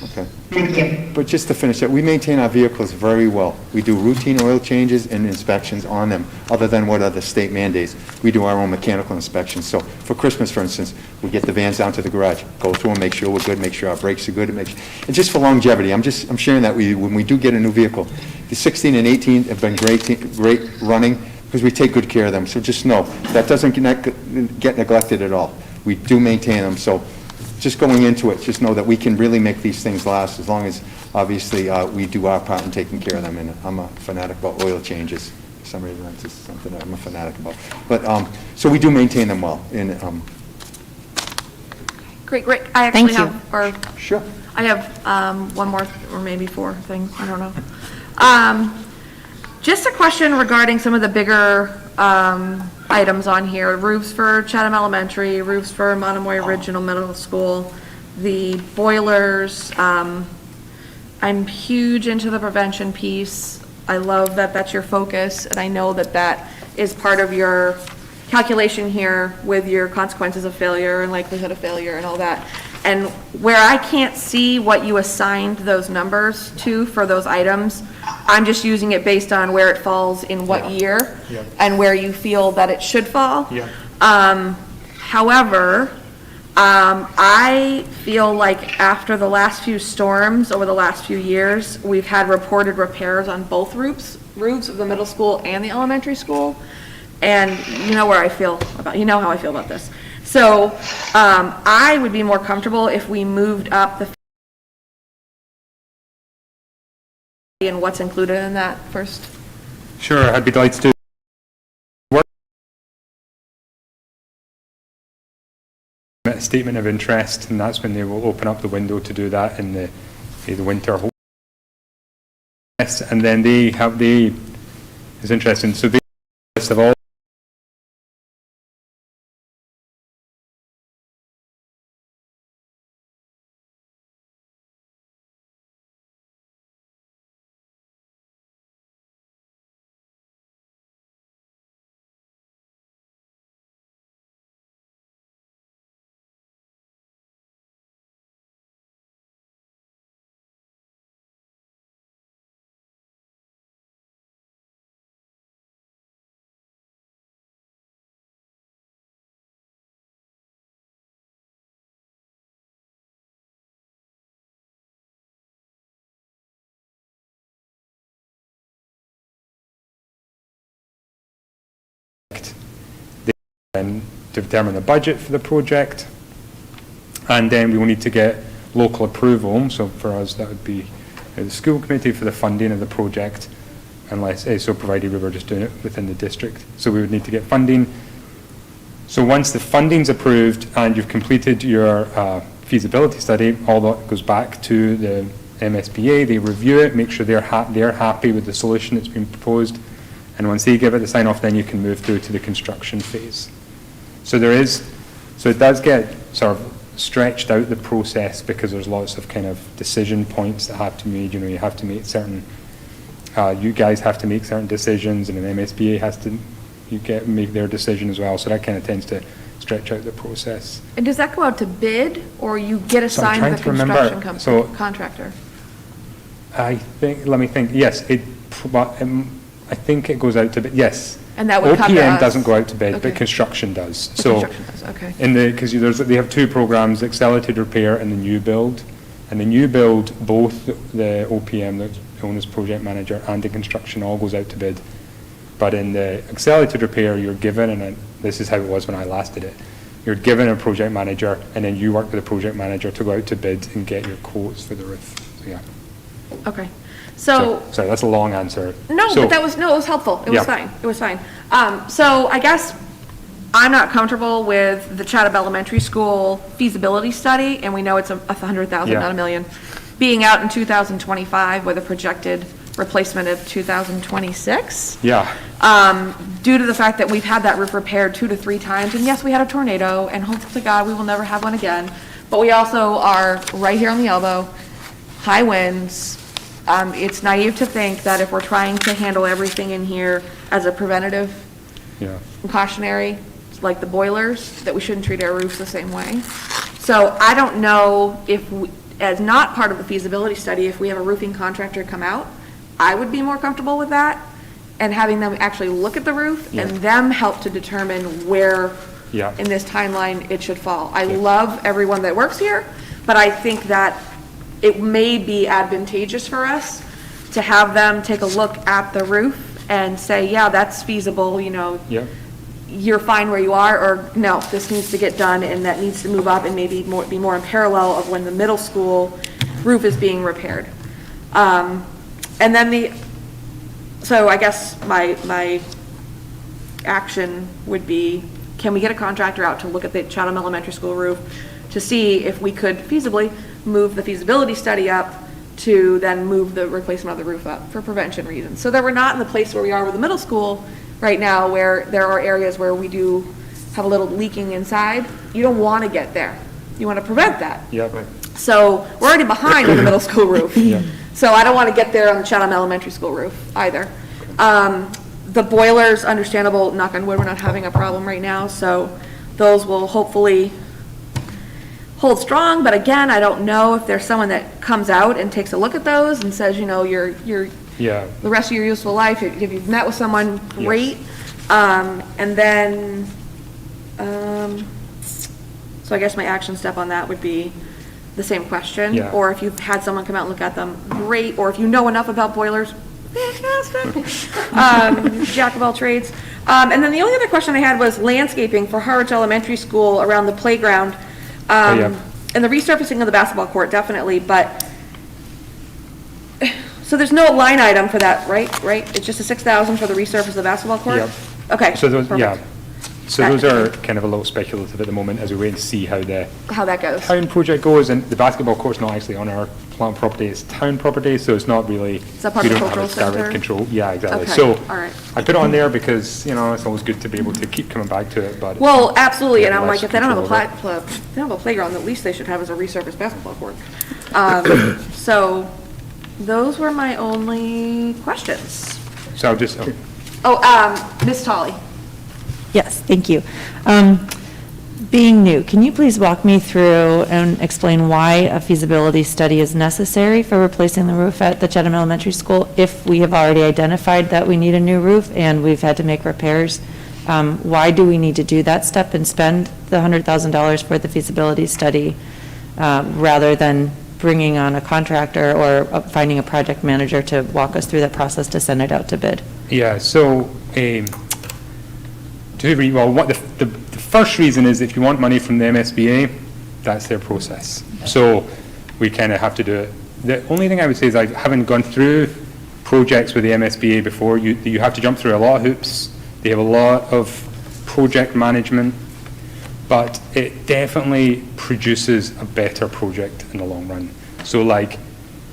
okay. Thank you. But just to finish that, we maintain our vehicles very well. We do routine oil changes and inspections on them, other than what are the state mandates. We do our own mechanical inspections. So for Christmas, for instance, we get the vans down to the garage, go through them, make sure we're good, make sure our brakes are good, and just for longevity, I'm sharing that with you, when we do get a new vehicle, the 16 and 18 have been great running, because we take good care of them. So just know, that doesn't get neglected at all. We do maintain them, so just going into it, just know that we can really make these things last as long as, obviously, we do our part in taking care of them. And I'm a fanatic about oil changes. For some reason, that's just something that I'm a fanatic about. But, so we do maintain them well. And, Great. I actually Thank you. have, or sure. I have one more, or maybe 4 things, I don't know. Just a question regarding some of the bigger items on here. Roofs for Chatham Elementary, roofs for Monomoy Original Middle School, the boilers. I'm huge into the prevention piece. I love that that's your focus, and I know that that is part of your calculation here with your consequences of failure and likelihood of failure and all that. And where I can't see what you assigned those numbers to for those items, I'm just using it based on where it falls in what year and where you feel that it should fall. However, I feel like after the last few storms over the last few years, we've had reported repairs on both roofs of the middle school and the elementary school. And you know how I feel about this. So, I would be more comfortable if we moved up the and what's included in that first. Sure, I'd be delighted to work a statement of interest, and that's when they will open up the window to do that in the winter. And then it's interesting, so they list of all and to determine the budget for the project, and then we will need to get local approval. So for us, that would be the school committee for the funding of the project, unless so provided we were just doing it within the district. So we would need to get funding. So once the funding's approved and you've completed your feasibility study, all that goes back to the MSBA. They review it, make sure they're happy with the solution that's been proposed, and once they give it the sign off, then you can move through to the construction phase. So it does get sort of stretched out the process because there's lots of kind of decision points that have to be made. You know, you have to make certain, you guys have to make certain decisions, and an MSBA has to make their decision as well. So that kind of tends to stretch out the process. And does that go out to bid, or you get assigned the construction contractor? I think, let me think, yes, I think it goes out to bid, yes. And that would come to OPM us? doesn't go out to bid, Okay. but construction does. Construction does, okay. Because they have two programs, accelerated repair and the new build. And the new build, both the OPM, the owner's project manager, and the construction all goes out to bid. But in the accelerated repair, you're given, and this is how it was when I last did it, you're given a project manager, and then you work with the project manager to go out to bid and get your quotes for the roof. So, yeah. Okay. So, sorry, that's a long answer. no, So- but it was helpful. It was Yeah. fine. It was fine. So I guess I'm not comfortable with the Chatham Elementary School feasibility study, and we know it's 100,000, Yeah. not a million, being out in 2025 with a projected replacement of 2026. Yeah. Due to the fact that we've had that roof repaired 2 to 3 times, and yes, we had a tornado, and hope to God we will never have one again, but we also are right here on the elbow, high winds. It's naive to think that if we're trying to handle everything in here as a preventative Yeah. cautionary, like the boilers, that we shouldn't treat our roofs the same way. So I don't know if, as not part of the feasibility study, if we have a roofing contractor come out, I would be more comfortable with that, and having them actually look at the roof and them help to determine where Yeah. in this timeline it should fall. I love everyone that works here, but I think that it may be advantageous for us to have them take a look at the roof and say, yeah, that's feasible, you know, Yeah. you're fine where you are, or no, this needs to get done and that needs to move up and maybe be more in parallel of when the middle school roof is being repaired. And then so I guess my action would be, can we get a contractor out to look at the Chatham Elementary School roof to see if we could feasibly move the feasibility study up to then move the replacement of the roof up for prevention reasons. So that we're not in the place where we are with the middle school right now, where there are areas where we do have a little leaking inside. You don't want to get there. You want to prevent that. Yeah. So we're already behind on the middle school roof. Yeah. So I don't want to get there on the Chatham Elementary School roof either. The boilers, understandable, knock on wood, we're not having a problem right now, so those will hopefully hold strong, but again, I don't know if there's someone that comes out and takes a look at those and says, you know, you're Yeah. the rest of your useful life, if you've met with someone, great. And then, so I guess my action step on that would be the same question. Yeah. Or if you've had someone come out and look at them, great. Or if you know enough about boilers, fantastic. Jack of all trades. And then the only other question I had was landscaping for Harwich Elementary School around the playground. Yeah. And the resurfacing of the basketball court, definitely, but, so there's no line item for that, right? It's just a 6,000 for the resurface of the basketball court? Yep. Okay, So those, yeah. perfect. So those are kind of a little speculative at the moment as we wait to see how the How that goes. town project goes, and the basketball court's not actually on our plant property, it's town property, so it's not really. that part we of the don't have cultural a direct center? control. Yeah, exactly. Okay, So all right. I put it on there because, you know, it's always good to be able to keep coming back to it, but. Well, absolutely, and I'm less like, if they don't have a control over if they don't have a playground, the least they should have is a resurfaced basketball court. So, those were my only questions. it. So I'll just, Ms. Tully? Yes, thank you. Being new, can you please walk me through and explain why a feasibility study is necessary for replacing the roof at the Chatham Elementary School if we have already identified that we need a new roof and we've had to make repairs? Why do we need to do that step and spend the $100,000 for the feasibility study rather than bringing on a contractor or finding a project manager to walk us through that process to send it out to bid? yeah, so, what the first reason is if you want money from the MSBA, that's their process. So we kind of have to do it. The only thing I would say is I haven't gone through projects with the MSBA before. You have to jump through a lot of hoops. They have a lot of project management, but it definitely produces a better project in the long run. So like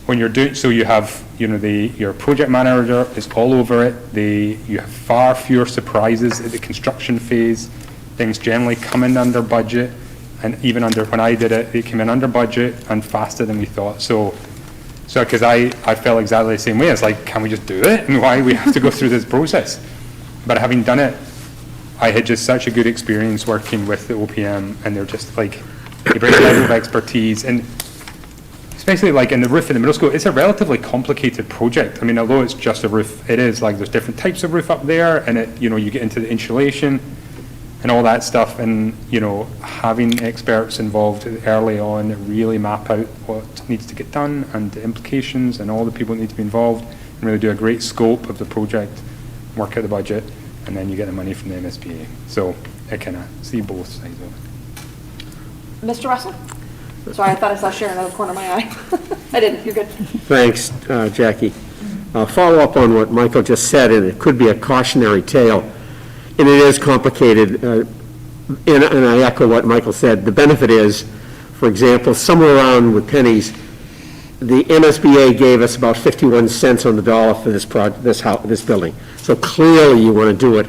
when you're doing, so you have, you know, your project manager is all over it. You have far fewer surprises at the construction phase. Things generally come in under budget, and even when I did it, it came in under budget and faster than we thought. So because I felt exactly the same way. It's like, can we just do it? And why do we have to go through this process? But having done it, I had just such a good experience working with the OPM, and they're just like, they bring a level of expertise, and especially like in the roof in the middle school, it's a relatively complicated project. I mean, although it's just a roof, it is like there's different types of roof up there, and you get into the insulation and all that stuff, and having experts involved early on that really map out what needs to get done and the implications and all the people that need to be involved, and really do a great scope of the project, work out the budget, and then you get the money from the MSBA. So I kind of see both sides of it. Mr. Russell? Sorry, I thought I saw Sharon out of the corner of my eye. I didn't, you're good. Thanks, Jackie. I'll follow up on what Michael just said, and it could be a cautionary tale, and it is complicated, and I echo what Michael said. The benefit is, for example, somewhere around with pennies, the MSBA gave us about 51 cents on the dollar for this building. So clearly you want to do it,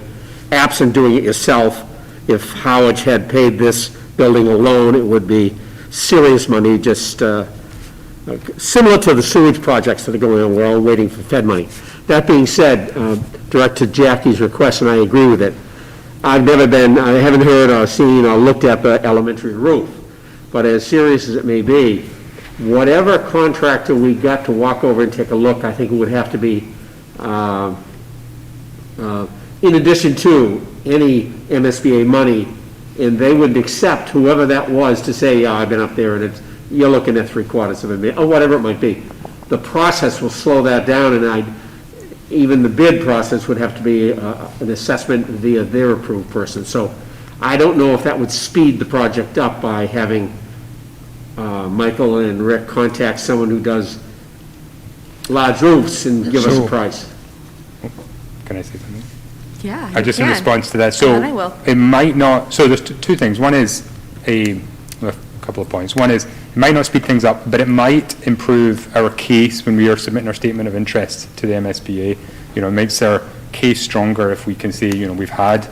absent doing it yourself. If Howard had paid this building alone, it would be serious money, just similar to the sewage projects that are going on. We're all waiting for Fed money. That being said, direct to Jackie's request, and I agree with it, I haven't heard or seen or looked at the elementary roof, but as serious as it may be, whatever contractor we got to walk over and take a look, I think it would have to be in addition to any MSBA money, and they would accept whoever that was to say, yeah, I've been up there and you're looking at 3/4 of a million, or whatever it might be. The process will slow that down, and even the bid process would have to be an assessment via their approved person. So I don't know if that would speed the project up by having Michael and Rick contact someone who does large roofs and give us a price. Can I say something? Yeah, I just in response to that. So And I will. it might not. So there's two things. One is a couple of points. One is it might not speed things up, but it might improve our case when we are submitting our statement of interest to the MSBA. It makes our case stronger if we can say, we've had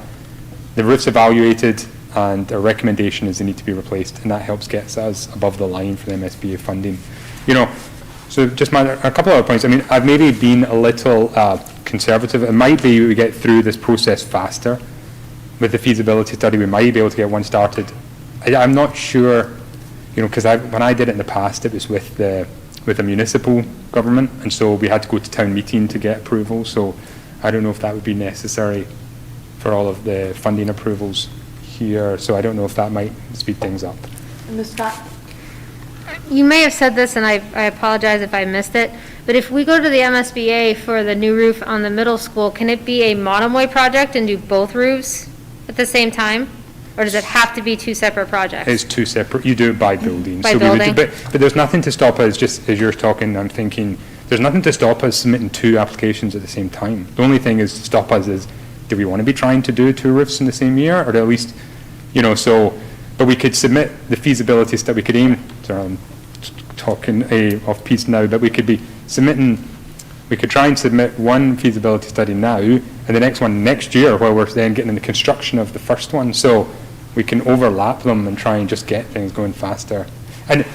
the roofs evaluated and our recommendation is they need to be replaced, and that helps get us above the line for the MSBA funding. So just a couple of other points. I mean, I've maybe been a little conservative. It might be we get through this process faster. With the feasibility study, we might be able to get one started. I'm not sure, because when I did it in the past, it was with the municipal government, and so we had to go to town meeting to get approval. So I don't know if that would be necessary for all of the funding approvals here. So I don't know if that might speed things up. And Ms. Scott? You may have said this, and I apologize if I missed it, But if we go to the MSBA for the new roof on the middle school, can it be a Monomoy project and do both roofs at the same time? Or does it have to be two separate projects? It's two separate, you do it by building. By So we would do- building. But there's nothing to stop us, just as you're talking, I'm thinking, there's nothing to stop us submitting two applications at the same time. The only thing is to stop us is, do we want to be trying to do two roofs in the same year, or at least, but we could submit the feasibility study, we could aim, sorry, I'm talking off piece now, but we could be submitting, we could try and submit one feasibility study now, and the next one next year, while we're then getting in the construction of the first one, so we can overlap them and try and just get things going faster. And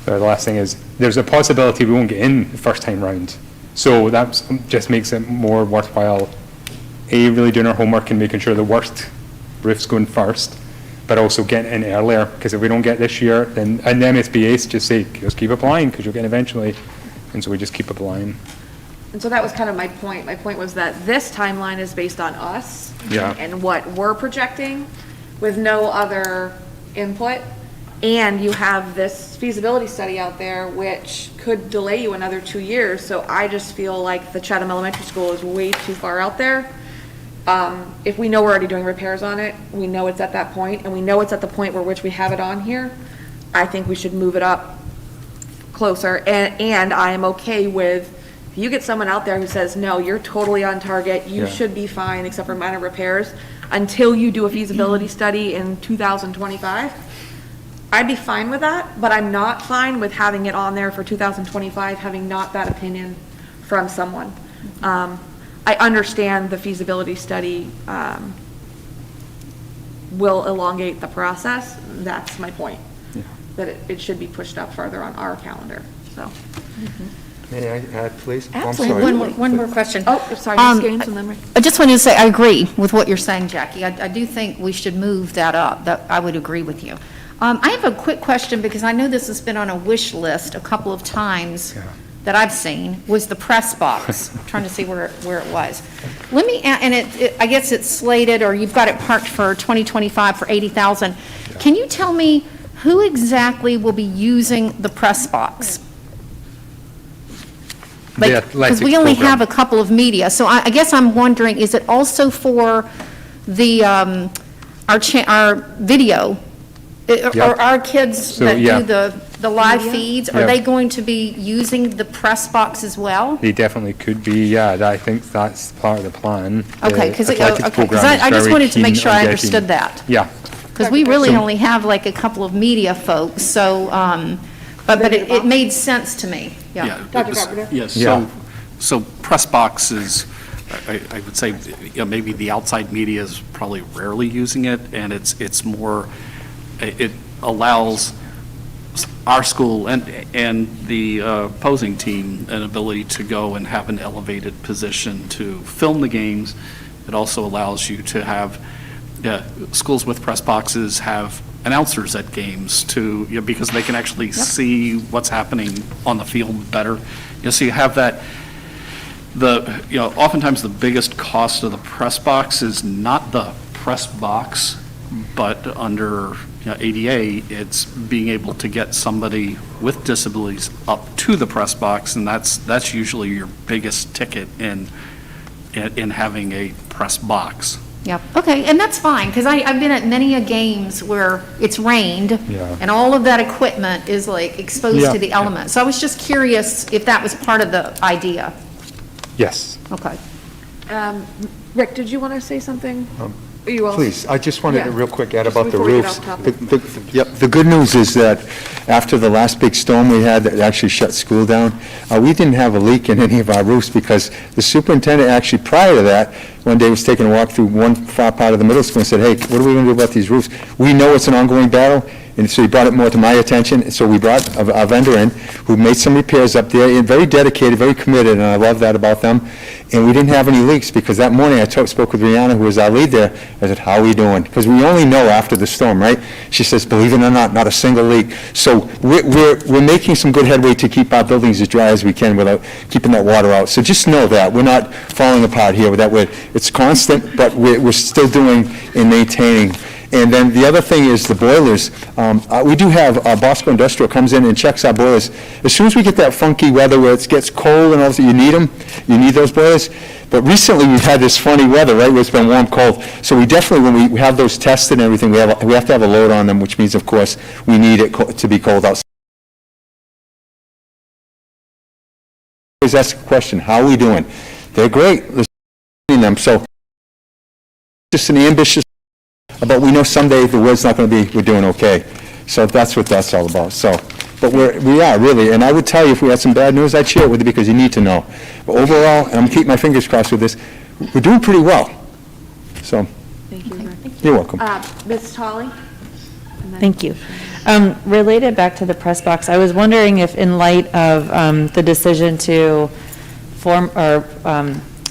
the last thing is, there's a possibility we won't get in the first time round. So that just makes it more worthwhile, really doing our homework and making sure the worst roof's going first, but also getting in earlier, because if we don't get this year, then, and the MSBA's just say, just keep applying, because you'll get eventually, and so we just keep applying. And so that was kind of my point. My point was that this timeline is based on us. Yeah. And what we're projecting with no other input. And you have this feasibility study out there, which could delay you another 2 years. So I just feel like the Chatham Elementary School is way too far out there. If we know we're already doing repairs on it, we know it's at that point, and we know it's at the point where which we have it on here, I think we should move it up closer. And I am okay with, if you get someone out there who says, no, you're totally on target, you Yeah. should be fine except for minor repairs, until you do a feasibility study in 2025, I'd be fine with that, but I'm not fine with having it on there for 2025, having not that opinion from someone. I understand the feasibility study will elongate the process. That's my point, that it should be pushed up farther on our calendar, so. May I add, please? I'm Absolutely. sorry. One more question. Oh, sorry, Ms. Gaines, and then Rick. I just wanted to say, I agree with what you're saying, Jackie. I do think we should move that up. That, I would agree with you. I have a quick question, because I know this has been on a wish list a couple of times that I've seen, was the press box. I'm trying to see where it was. Let me, and I guess it's slated, or you've got it parked for 2025 for $80,000. Can you tell me who exactly will be using the press box? The athletic Because we only program. have a couple of media, so I guess I'm wondering, is it also for the, our video? Are our kids So, that yeah. do the live feeds, are Yeah. they going to be using the press box as well? They definitely could be, yeah, I think that's part of the plan. Okay, because athletics program is I just very wanted to make keen sure on I getting- understood that. Yeah, Because we really So- only have like a couple of media folks, so, but it made sense to me, yeah. Dr. Carpenter? Yes, Yeah. so press boxes, I would say, maybe the outside media is probably rarely using it, and it's more, it allows our school and the opposing team an ability to go and have an elevated position to film the games. It also allows you to have, schools with press boxes have announcers at games to, because they can actually see what's happening on the field better. So you have that, oftentimes the biggest cost of the press box is not the press box, but under ADA, it's being able to get somebody with disabilities up to the press box, and that's usually your biggest ticket in having a press box. Yep, okay, and that's fine, because I've been at many a games where it's rained, Yeah. and all of that equipment is like exposed Yeah. to the elements. So I was just curious if that was part of the idea. yes. Okay. Rick, did you want to say something? Are you all- Please, I just wanted to Yeah. real quick add Just about the before we get roofs. off topic. Yep, the good news is that after the last big storm we had that actually shut school down, we didn't have a leak in any of our roofs, because the superintendent actually, prior to that, one day was taking a walk through one far part of the middle school and said, hey, what are we going to do about these roofs? We know it's an ongoing battle, and so he brought it more to my attention, and so we brought a vendor in who made some repairs up there, and very dedicated, very committed, and I love that about them. And we didn't have any leaks, because that morning I spoke with Rihanna, who was our lead there. I said, how are we doing? Because we only know after the storm, right? She says, believe it or not a single leak. So we're making some good headway to keep our buildings as dry as we can without keeping that water out. So just know that, we're not falling apart here, it's constant, but we're still doing and maintaining And then the other thing is the boilers. We do have, Bosco Industrial comes in and checks our boilers. As soon as we get that funky weather where it gets cold and all that, you need them, you need those boilers. But recently, we've had this funny weather, right, where it's been warm, cold. So we definitely, when we have those tested and everything, we have to have a load on them, which means, of course, we need it to be cold outside. Always ask the question, how are we doing? They're great. Let's them. So just an ambitious, but we know someday the word's not going to be, we're doing okay. So that's what that's all about. So, but we are really, and I would tell you if we had some bad news, I'd share it with you because you need to know. But overall, and I'm keeping my fingers crossed with this, we're doing pretty well. So, Thank you, Rick. you're welcome. Ms. Tolley? Thank you. Related back to the press box, I was wondering if in light of the decision to form or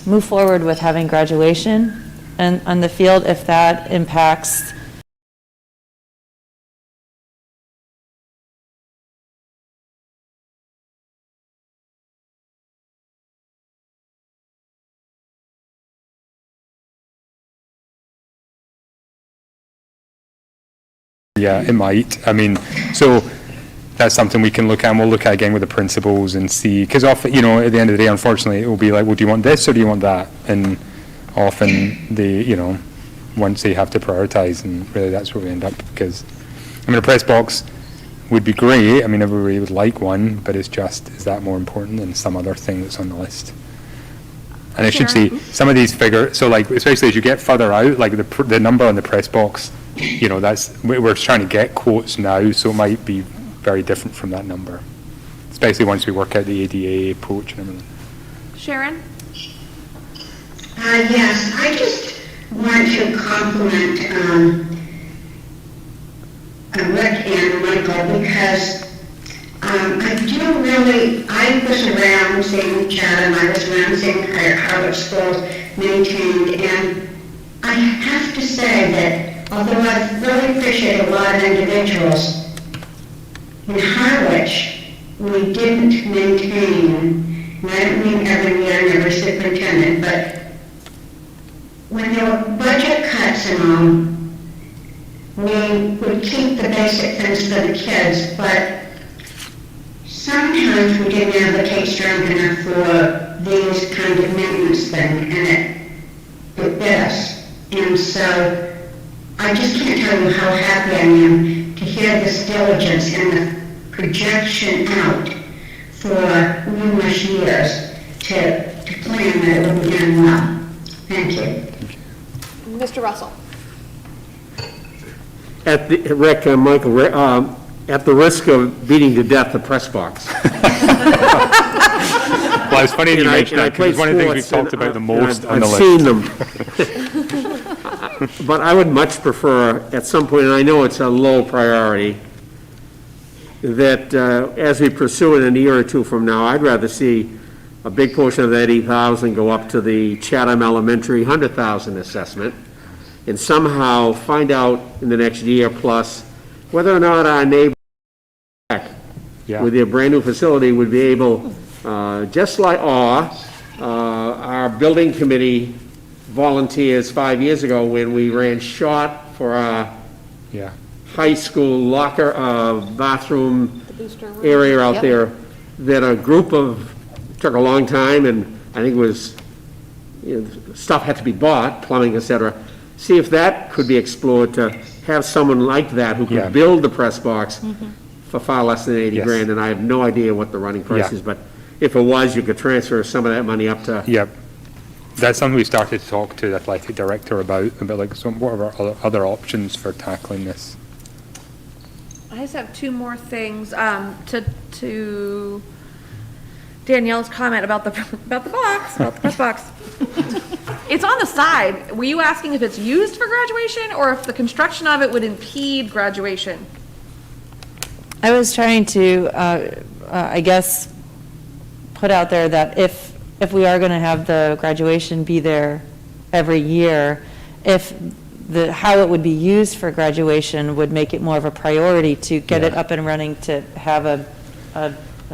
move forward with having graduation and on the field, if that impacts Yeah, it might. I mean, so that's something we can look at, and we'll look at again with the principals and see, because often, you know, at the end of the day, unfortunately, it will be like, well, do you want this or do you want that? And often they, you know, once they have to prioritize, and really that's where we end up, because, I mean, a press box would be great. I mean, everybody would like one, but it's just, is that more important than some other thing that's on the list? And I should say, some of these figures, so like, especially as you get further out, like the number on the press box, you know, that's, we're trying to get quotes now, so it might be very different from that number, especially once we work out the ADA approach and everything. Sharon? Yes, I just want to compliment Rick and Michael because I was around seeing Chatham, I was around seeing Harvard schools maintained, and I have to say that although I really appreciate a lot of individuals, in Harwich, we didn't maintain, and I don't mean every year and every superintendent, but when there were budget cuts and all, we would keep the basic things for the kids, but sometimes we didn't advocate strong enough for these kind of maintenance thing, and it bit us. And so I just can't tell you how happy I am to hear this diligence and the projection out for numerous years to plan that it will be done well. Thank you. Mr. Russell? Rick and Michael, at the risk of beating to death the press box. Well, it's funny you mentioned that, because it's one of the things we've talked about the most on the list. I've seen them. But I would much prefer, at some point, and I know it's a low priority, that as we pursue it in a year or two from now, I'd rather see a big portion of that 80,000 go up to the Chatham Elementary 100,000 assessment, and somehow find out in the next year plus whether or not our neighbor with their brand-new facility would be able, just like our building committee volunteers 5 years ago when we ran short for our high school locker, bathroom area out there, that a group of, took a long time, and I think it was, you know, stuff had to be bought, plumbing, et cetera. See if that could be explored to have someone like that who could build the press box for far less than 80 grand, and I have no idea what the running price is, but if it was, you could transfer some of that money up to. Yep. That's something we started to talk to the athletic director about like, what are our other options for tackling this? I just have two more things, to Danielle's comment about the press box. It's on the side. Were you asking if it's used for graduation or if the construction of it would impede graduation? I was trying to, I guess, put out there that if we are going to have the graduation be there every year, if how it would be used for graduation would make it more of a priority to get it up and running, to have a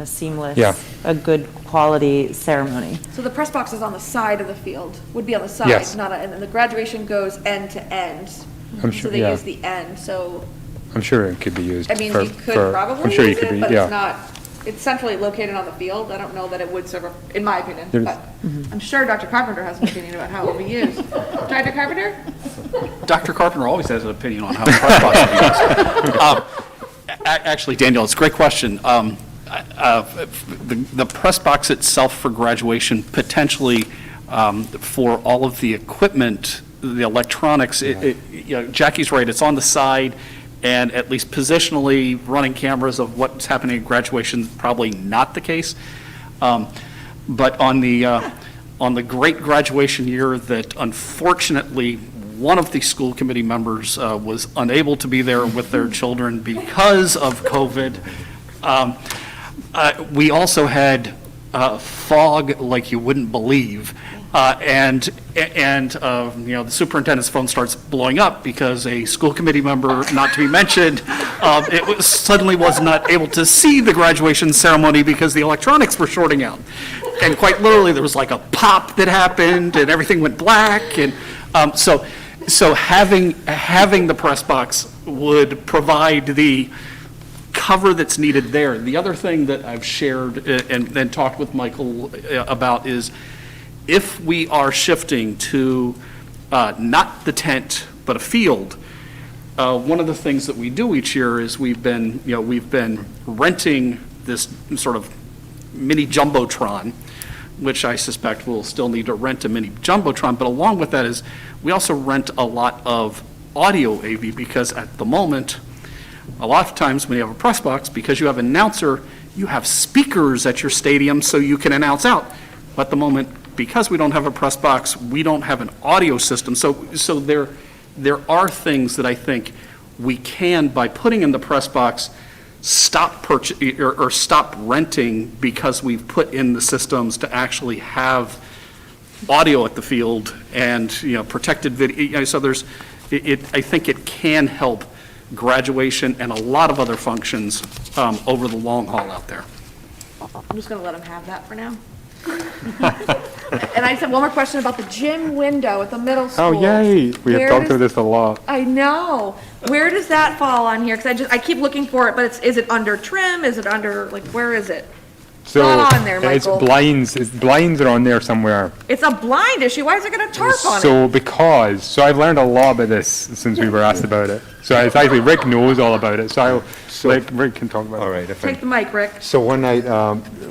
seamless, a good quality ceremony. So the press box is on the side of the field, would be on the side, not and the graduation goes end to end. I'm So sure, they yeah, use the end, so, I'm sure it could be used. I mean, for- you could for- probably I'm sure you use could it, be, but yeah. it's not, it's centrally located on the field. I don't know that it would serve, in my opinion, There's- but I'm sure Dr. Carpenter has an opinion about how it will be used. Dr. Carpenter? Dr. Carpenter always has an opinion on how the press box is used. Actually, Danielle, it's a great question. The press box itself for graduation, potentially for all of the equipment, the electronics, Jackie's right, it's on the side, and at least positionally, running cameras of what's happening at graduation, probably not the case. But on the great graduation year that unfortunately one of the school committee members was unable to be there with their children because of COVID, we also had fog like you wouldn't believe. And the superintendent's phone starts blowing up because a school committee member, not to be mentioned, suddenly was not able to see the graduation ceremony because the electronics were shorting out. And quite literally, there was like a pop that happened and everything went black. And so having the press box would provide the cover that's needed there. The other thing that I've shared and talked with Michael about is if we are shifting to not the tent, but a field, one of the things that we do each year is we've been renting this sort of mini jumbotron, which I suspect we'll still need to rent a mini jumbotron, but along with that is we also rent a lot of audio AV because at the moment, a lot of times when you have a press box, because you have an announcer, you have speakers at your stadium so you can announce out. But at the moment, because we don't have a press box, we don't have an audio system. So there are things that I think we can, by putting in the press box, stop stop renting because we've put in the systems to actually have audio at the field and protected video. So I think it can help graduation and a lot of other functions over the long haul out there. I'm just gonna let him have that for now. And I just have one more question about the gym window at the middle school. Oh, yay, we have Where talked does- about this a lot. I know. Where does that fall on here? Because I keep looking for it, but is it under trim? Is it under, like, where is it? So not on there, it's Michael. blinds are on there somewhere. It's a blind issue. Why is it got a tarp on it? So I've learned a lot about this since we were asked about it. So it's actually, Rick knows all about it, so Rick can talk about it. All right, if I Take the mic, Rick. So one night,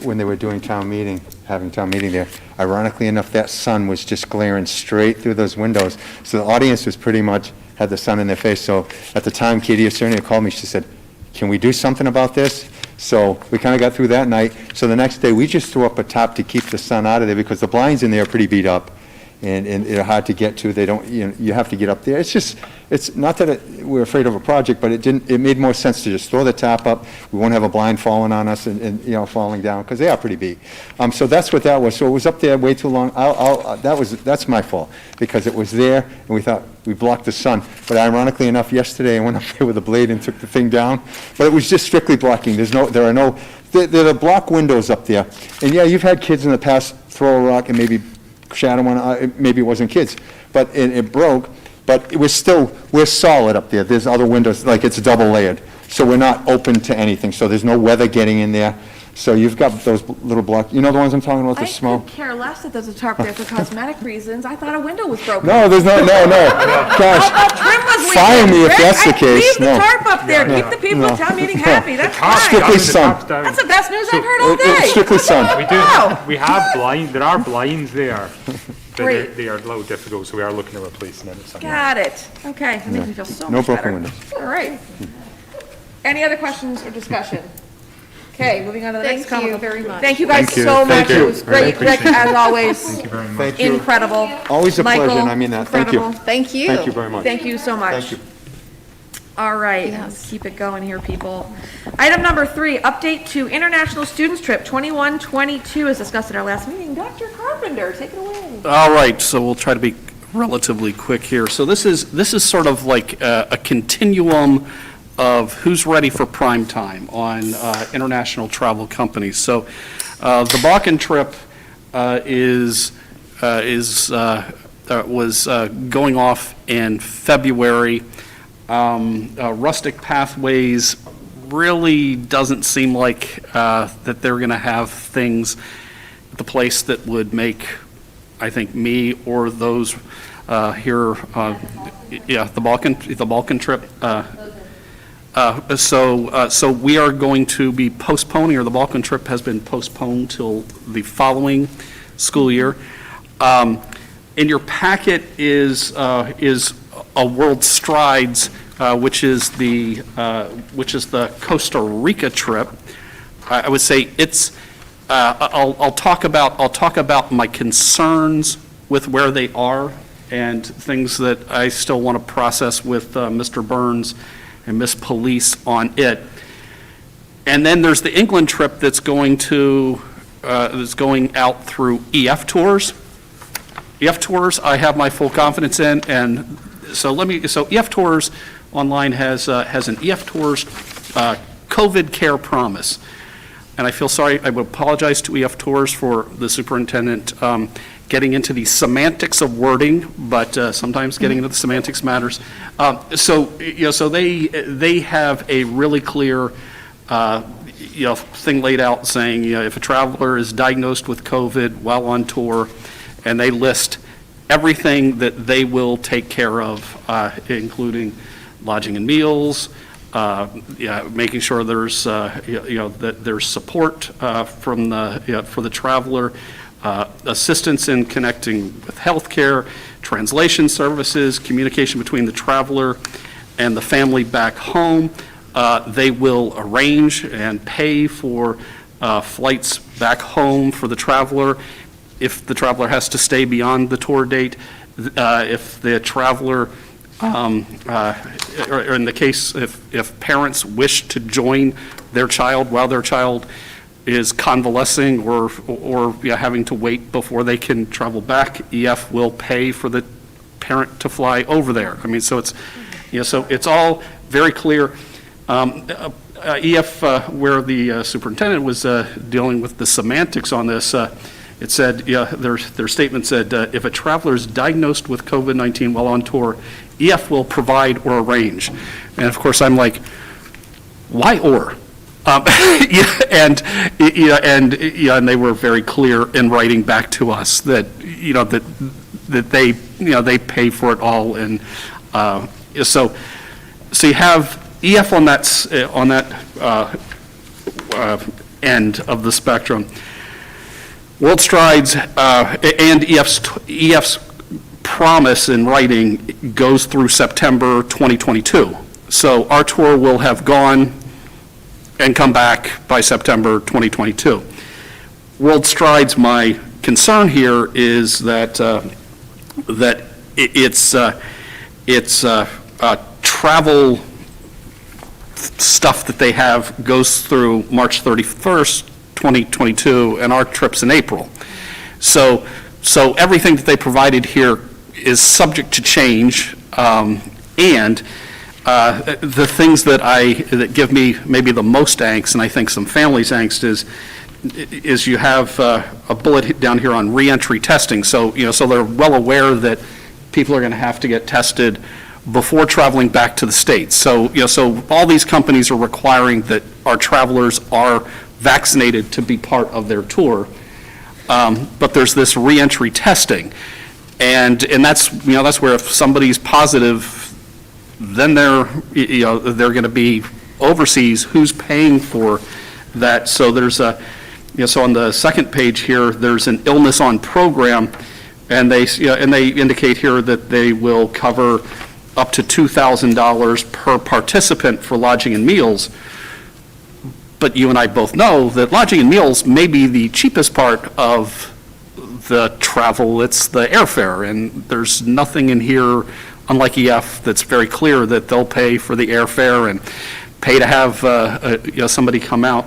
when they were doing having town meeting there, ironically enough, that sun was just glaring straight through those windows. So the audience was pretty much, had the sun in their face. So at the time, Katie Cernia called me, she said, can we do something about this? So we kind of got through that night. So the next day, we just threw up a top to keep the sun out of there because the blinds in there are pretty beat up and they're hard to get to. They don't, you have to get up there. It's not that we're afraid of a project, but it made more sense to just throw the top up. We won't have a blind falling on us and falling down because they are pretty beat. So that's what that was. So it was up there way too long. That's my fault because it was there and we thought we blocked the sun. But ironically enough, yesterday I went up there with a blade and took the thing down. But it was just strictly blocking. There are block windows up there. And yeah, you've had kids in the past throw a rock and maybe shatter one, maybe it wasn't kids, but it broke, but we're solid up there. There's other windows, like it's double layered, so we're not open to anything, so there's no weather getting in there. So you've got those little block, you know the ones I'm talking about, the I small? could care less that there's a tarp there for cosmetic reasons. I thought a window was broken. No, there's no, gosh. Trim was Fire leaking. me if Rick, that's the case. Leave the No. tarp up there. No. Keep the people at town meeting No. happy. That's Strictly fine. sun. That's the best news I've heard all It's day. strictly sun. We do, Wow. we have blinds, there are blinds there, but Great. they are a little difficult, so we are looking at replacing them at some point. Got it. Okay, that makes me feel so No much better. broken windows. All right. Any other questions or discussion? Okay, moving on to the next Thank comment. you very much. Thank you guys Thank you. so Thank much. you. It was great, Really Rick, appreciate it. as always. Thank you very much. Thank you. Incredible. Always a pleasure, Michael, and I mean that. Thank you. incredible. Thank you. Thank you very much. Thank you so much. Thank you. All right, let's keep it going here, people. Item number 3, update to international students trip 21-22 as discussed at our last meeting. Dr. Carpenter, take it away. All right, so we'll try to be relatively quick here. So this is sort of like a continuum of who's ready for prime time on international travel companies. So the Balkan trip is going off in February. Rustic Pathways really doesn't seem like that they're going to have things at the place that would make, I think, me or those here, the Balkan trip. So we are going to be postponing, or the Balkan trip has been postponed till the following school year. In your packet is a World Strides, which is the Costa Rica trip. I would say it's. I'll talk about my concerns with where they are and things that I still want to process with Mr. Burns and Miss Police on it. And then there's the England trip that's going out through EF Tours. EF Tours, I have my full confidence in, and so EF Tours online has an EF Tours COVID care promise. And I feel sorry, I would apologize to EF Tours for the superintendent getting into the semantics of wording, but sometimes getting into the semantics matters. So they have a really clear thing laid out saying, if a traveler is diagnosed with COVID while on tour, and they list everything that they will take care of, including lodging and meals, making sure there's that there's support from for the traveler, assistance in connecting with healthcare, translation services, communication between the traveler and the family back home. They will arrange and pay for flights back home for the traveler if the traveler has to stay beyond the tour date. If the traveler or in the case if parents wish to join their child while their child is convalescing or having to wait before they can travel back, EF will pay for the parent to fly over there. I mean, so it's so it's all very clear. EF, where the superintendent was dealing with the semantics on this, it said, their statement said, if a traveler is diagnosed with COVID-19 while on tour, EF will provide or arrange. And of course, I'm like, why or? And they were very clear in writing back to us that that they pay for it all, and so you have EF on that end of the spectrum. World Strides and EF's promise in writing goes through September 2022. So our tour will have gone and come back by September 2022. World Strides, my concern here is that it's travel stuff that they have goes through March 31st, 2022, and our trip's in April. So everything that they provided here is subject to change, and the things that give me maybe the most angst, and I think some families' angst, is you have a bullet down here on reentry testing. So so they're well aware that people are going to have to get tested before traveling back to the States. So so all these companies are requiring that our travelers are vaccinated to be part of their tour. But there's this reentry testing, and that's that's where if somebody's positive, then they're going to be overseas. Who's paying for that? So there's a so on the second page here, there's an illness on program, and they indicate here that they will cover up to $2,000 per participant for lodging and meals. But you and I both know that lodging and meals may be the cheapest part of the travel. It's the airfare, and there's nothing in here, unlike EF, that's very clear that they'll pay for the airfare and pay to have somebody come out.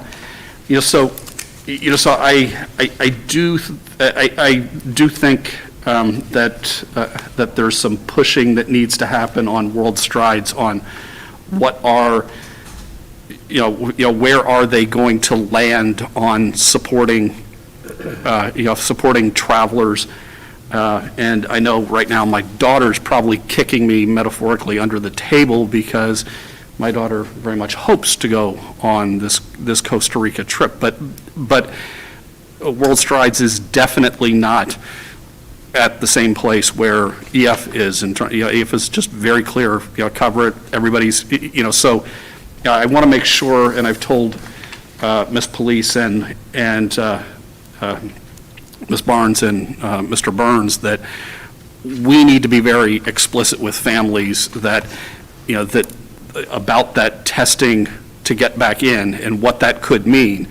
So I do think that there's some pushing that needs to happen on World Strides on what are where are they going to land on supporting supporting travelers And I know right now my daughter's probably kicking me metaphorically under the table because my daughter very much hopes to go on this Costa Rica trip. But World Strides is definitely not at the same place where EF is. And EF is just very clear, cover it, everybody's, so I want to make sure, and I've told Ms. Police and Ms. Barnes and Mr. Burns that we need to be very explicit with families that, that about that testing to get back in and what that could mean.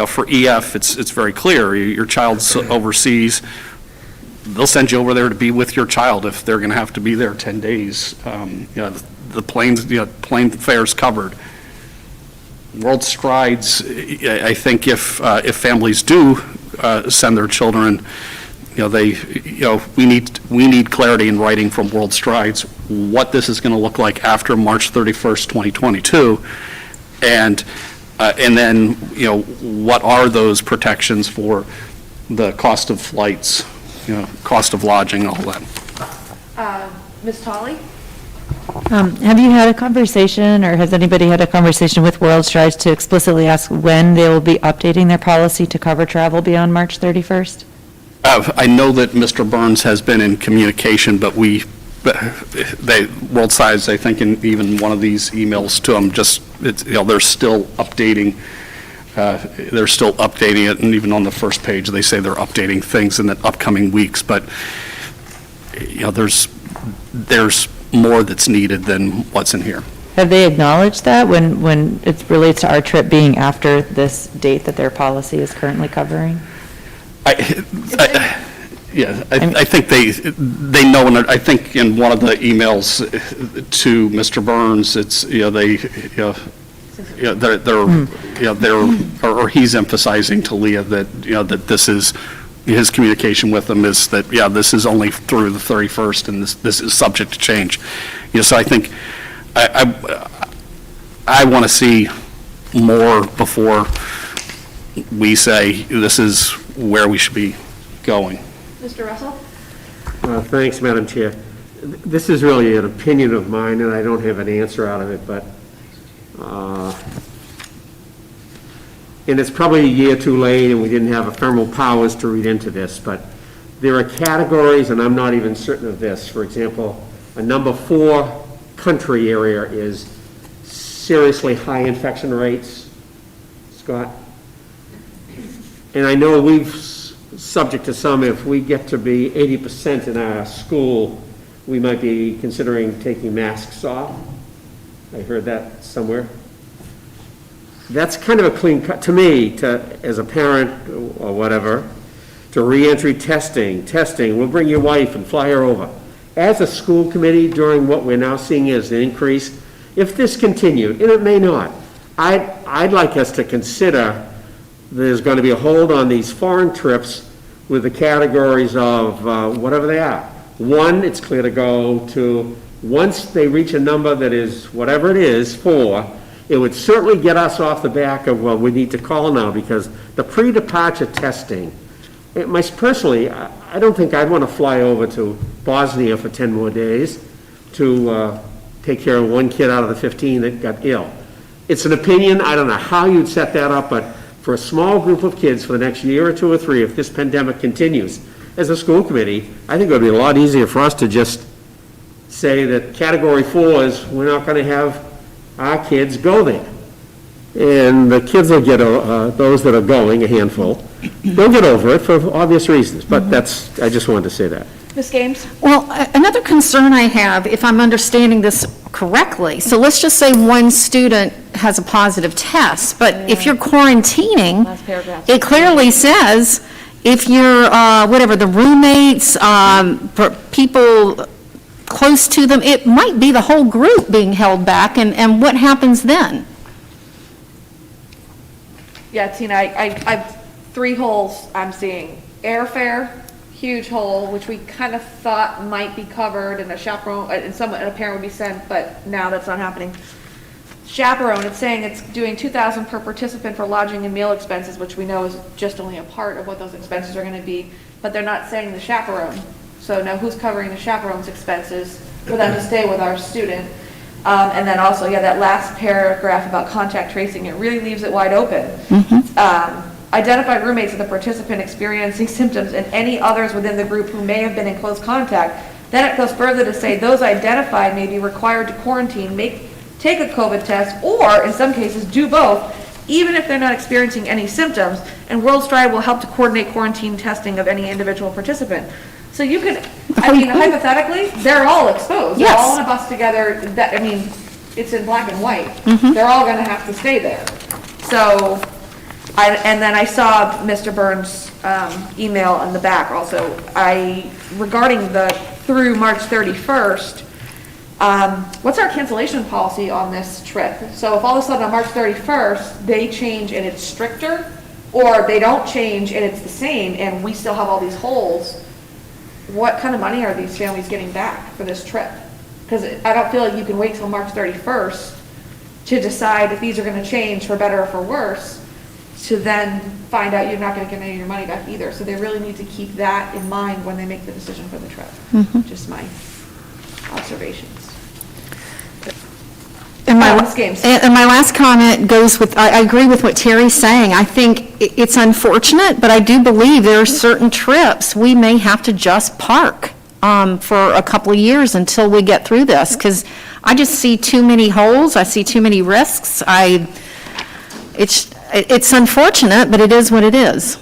For EF, it's very clear. Your child's overseas, they'll send you over there to be with your child if they're going to have to be there 10 days. The plane fare's covered. World Strides, I think if families do send their children, we need clarity in writing from World Strides what this is going to look like after March 31st, 2022, and then what are those protections for the cost of flights, cost of lodging, all that. Ms. Tolley? Have you had a conversation, or has anybody had a conversation with World Strides to explicitly ask when they will be updating their policy to cover travel beyond March 31st? I know that Mr. Burns has been in communication, but World Strides, I think, in even one of these emails to them, they're still updating. They're still updating it, and even on the first page, they say they're updating things in the upcoming weeks. But there's more that's needed than what's in here. Have they acknowledged that when it relates to our trip being after this date that their policy is currently covering? I think they know, and I think in one of the emails to Mr. Burns, it's or he's emphasizing to Leah that that this is his communication with them is that this is only through the 31st and this is subject to change. So I think I want to see more before we say this is where we should be going. Mr. Russell? Thanks, Madam Chair. This is really an opinion of mine, and I don't have an answer out of it, but, and it's probably a year too late, and we didn't have ephemeral powers to read into this, but there are categories, and I'm not even certain of this. For example, a number 4 country area is seriously high infection rates, Scott. And I know we've, subject to some, if we get to be 80% in our school, we might be considering taking masks off. I heard that somewhere. That's kind of a clean cut to me, as a parent or whatever, to reentry testing. We'll bring your wife and fly her over. As a school committee, during what we're now seeing as an increase, if this continued, and it may not, I'd like us to consider there's going to be a hold on these foreign trips with the categories of whatever they are. 1, it's clear to go to, once they reach a number that is whatever it is, 4, it would certainly get us off the back of, well, we need to call now, because the pre-departure testing, personally, I don't think I'd want to fly over to Bosnia for 10 more days to take care of one kid out of the 15 that got ill. It's an opinion. I don't know how you'd set that up, but for a small group of kids for the next year or 2 or 3, if this pandemic continues, as a school committee, I think it would be a lot easier for us to just say that category 4 is we're not going to have our kids go there. And the kids will get, those that are going, a handful, they'll get over it for obvious reasons. But I just wanted to say that. Ms. Games? Well, another concern I have, if I'm understanding this correctly, so let's just say one student has a positive test, but if you're quarantining, it clearly says if you're, the roommates, people close to them, it might be the whole group being held back, and what happens then? Yeah, Tina, I've 3 holes I'm seeing. Airfare, huge hole, which we kind of thought might be covered, and a chaperone, and a parent would be sent, but now that's not happening. Chaperone, it's saying it's doing $2,000 per participant for lodging and meal expenses, which we know is just only a part of what those expenses are going to be. but they're not saying the chaperone. So now who's covering the chaperone's expenses for them to stay with our student? And then also, yeah, that last paragraph about contact tracing, it really leaves it wide open. Identify roommates of the participant experiencing symptoms and any others within the group who may have been in close contact. Then it goes further to say those identified may be required to quarantine, take a COVID test, or in some cases do both, even if they're not experiencing any symptoms. And World Stride will help to coordinate quarantine testing of any individual participant. So you could, I mean, hypothetically, they're all exposed. They're all on a bus together. That, I mean, it's in black and white. They're all going to have to stay there. So, and then I saw Mr. Burns' email on the back also. Regarding the through March 31st, what's our cancellation policy on this trip? So if all of a sudden on March 31st, they change and it's stricter, or they don't change and it's the same and we still have all these holes, what kind of money are these families getting back for this trip? Because I don't feel like you can wait till March 31st to decide if these are going to change for better or for worse, to then find out you're not going to get any of your money back either. So they really need to keep that in mind when they make the decision for the trip. Just my observations. And my games. And my last comment goes with, I agree with what Terry's saying. I think it's unfortunate, but I do believe there are certain trips we may have to just park for a couple of years until we get through this, because I just see too many holes, I see too many risks. It's unfortunate, but it is what it is.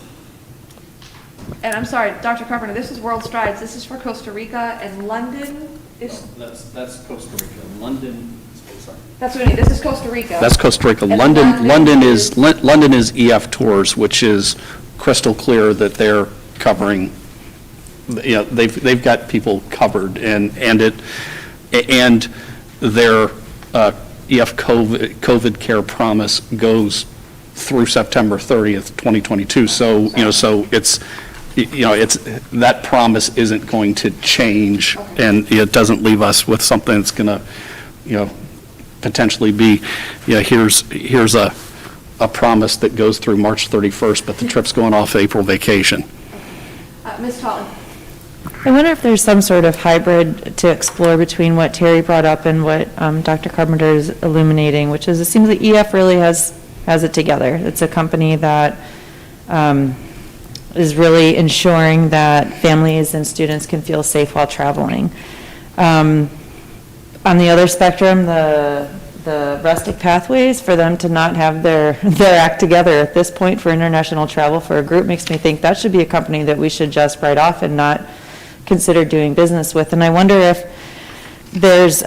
And I'm sorry, Dr. Carpenter, this is World Strides. This is for Costa Rica, and London is... That's Costa Rica. London, sorry. That's what I mean. This is Costa Rica. That's Costa Rica. And London is EF Tours, which is crystal clear that they're covering, you know, they've got people covered, and their EF COVID care promise goes through September 30th, 2022. So, you know, so it's that promise isn't going to change, and it doesn't leave us with something that's going to, you know, potentially be, you know, here's a promise that goes through March 31st, but the trip's going off April vacation. Ms. Tolley. I wonder if there's some sort of hybrid to explore between what Terry brought up and what Dr. Carpenter is illuminating, which is it seems that EF really has it together. It's a company that is really ensuring that families and students can feel safe while traveling. On the other spectrum, the rustic pathways, for them to not have their act together at this point for international travel for a group makes me think that should be a company that we should just write off and not consider doing business with. And I wonder if there's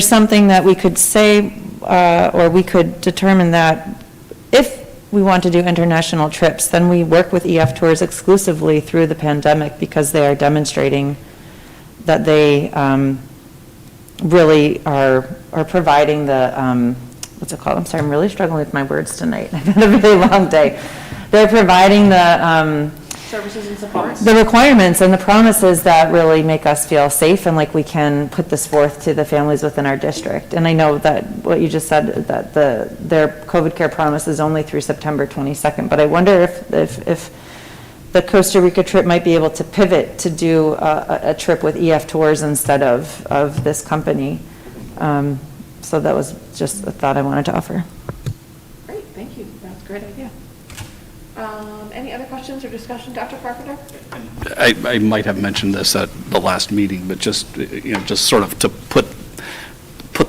something that we could say or we could determine that if we want to do international trips, then we work with EF Tours exclusively through the pandemic, because they are demonstrating that they really are providing the, what's it called? I'm sorry, I'm really struggling with my words tonight. I've had a really long day. They're providing the Services and supports. the requirements and the promises that really make us feel safe and like we can put this forth to the families within our district. And I know that what you just said, that their COVID care promise is only through September 22nd, but I wonder if the Costa Rica trip might be able to pivot to do a trip with EF Tours instead of this company. So that was just a thought I wanted to offer. Great, thank you. That's a great idea. Any other questions or discussion, Dr. Carpenter? I might have mentioned this at the last meeting, but just, you know, just sort of to put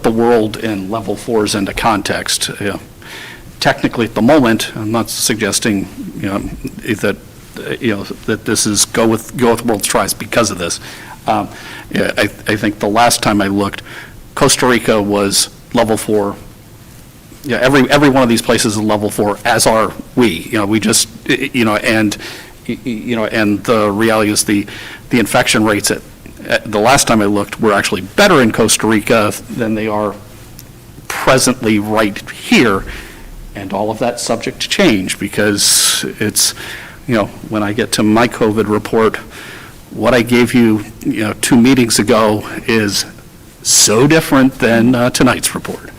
the world in level 4s into context. You know, technically, at the moment, I'm not suggesting, you know, that this is go with World Strides because of this. Yeah, I think the last time I looked, Costa Rica was level 4. Yeah, every one of these places is level 4, as are we. You know, we just, you know, and the reality is the infection rates at the last time I looked were actually better in Costa Rica than they are presently right here, and all of that's subject to change, because it's, you know, when I get to my COVID report, what I gave you, you know, 2 meetings ago is so different than tonight's report.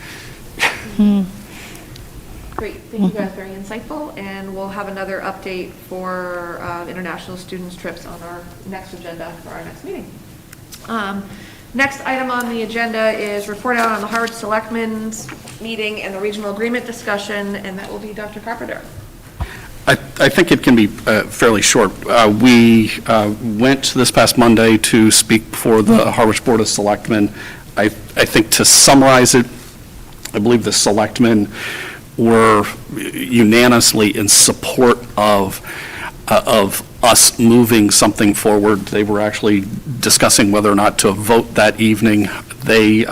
Great, thank you guys, very insightful, and we'll have another update for international students trips on our next agenda for our next meeting. Next item on the agenda is report out on the Harwich Selectmen's meeting and the regional agreement discussion, and that will be Dr. Carpenter. I think it can be fairly short. We went this past Monday to speak before the Harwich Board of Selectmen. I think to summarize it, I believe the selectmen were unanimously in support of us moving something forward. They were actually discussing whether or not to vote that evening. They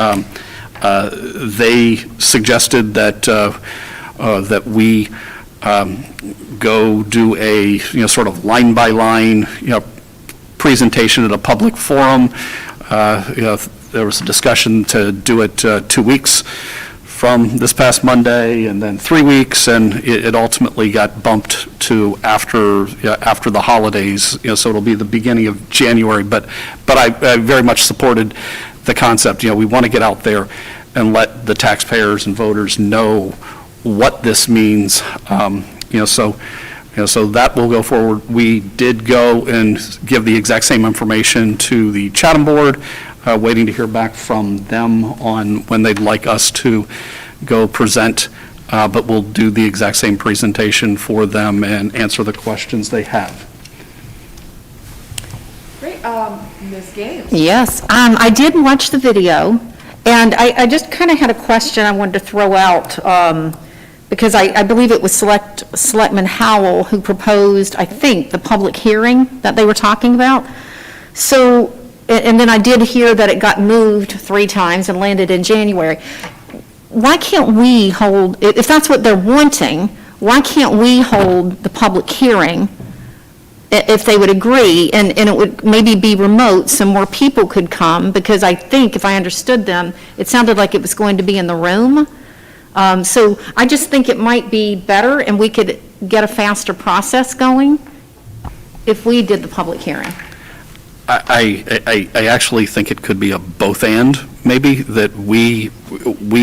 suggested that we go do a sort of line by line presentation at a public forum. There was a discussion to do it 2 weeks from this past Monday, and then 3 weeks, and it ultimately got bumped to after the holidays. So it'll be the beginning of January. But I very much supported the concept. We want to get out there and let the taxpayers and voters know what this means. So that will go forward. We did go and give the exact same information to the Chatham Board, waiting to hear back from them on when they'd like us to go present, but we'll do the exact same presentation for them and answer the questions they have. Great, Ms. Gaines? Yes, I did watch the video, and I just kind of had a question I wanted to throw out, because I believe it was Selectman Howell who proposed, I think, the public hearing that they were talking about. So, and then I did hear that it got moved 3 times and landed in January. Why can't we hold, if that's what they're wanting, why can't we hold the public hearing if they would agree, and it would maybe be remote so more people could come? Because I think, if I understood them, it sounded like it was going to be in the room. So I just think it might be better, and we could get a faster process going if we did the public hearing. I actually think it could be a both and, maybe, that we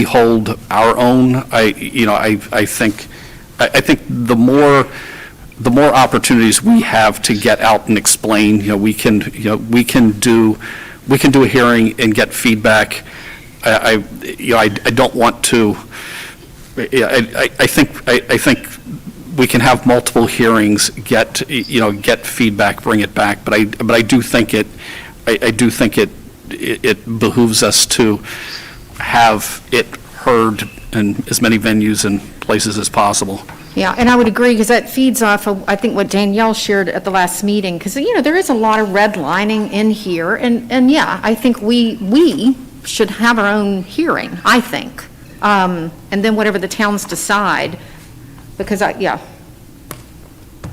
hold our own. I think the more opportunities we have to get out and explain, we can do a hearing and get feedback. I don't want to. I think we can have multiple hearings, get feedback, bring it back. But I do think it behooves us to have it heard in as many venues and places as possible. Yeah, and I would agree, because that feeds off of, I think, what Danielle shared at the last meeting, because, there is a lot of redlining in here, and yeah, I think we should have our own hearing, I think, and then whatever the towns decide, because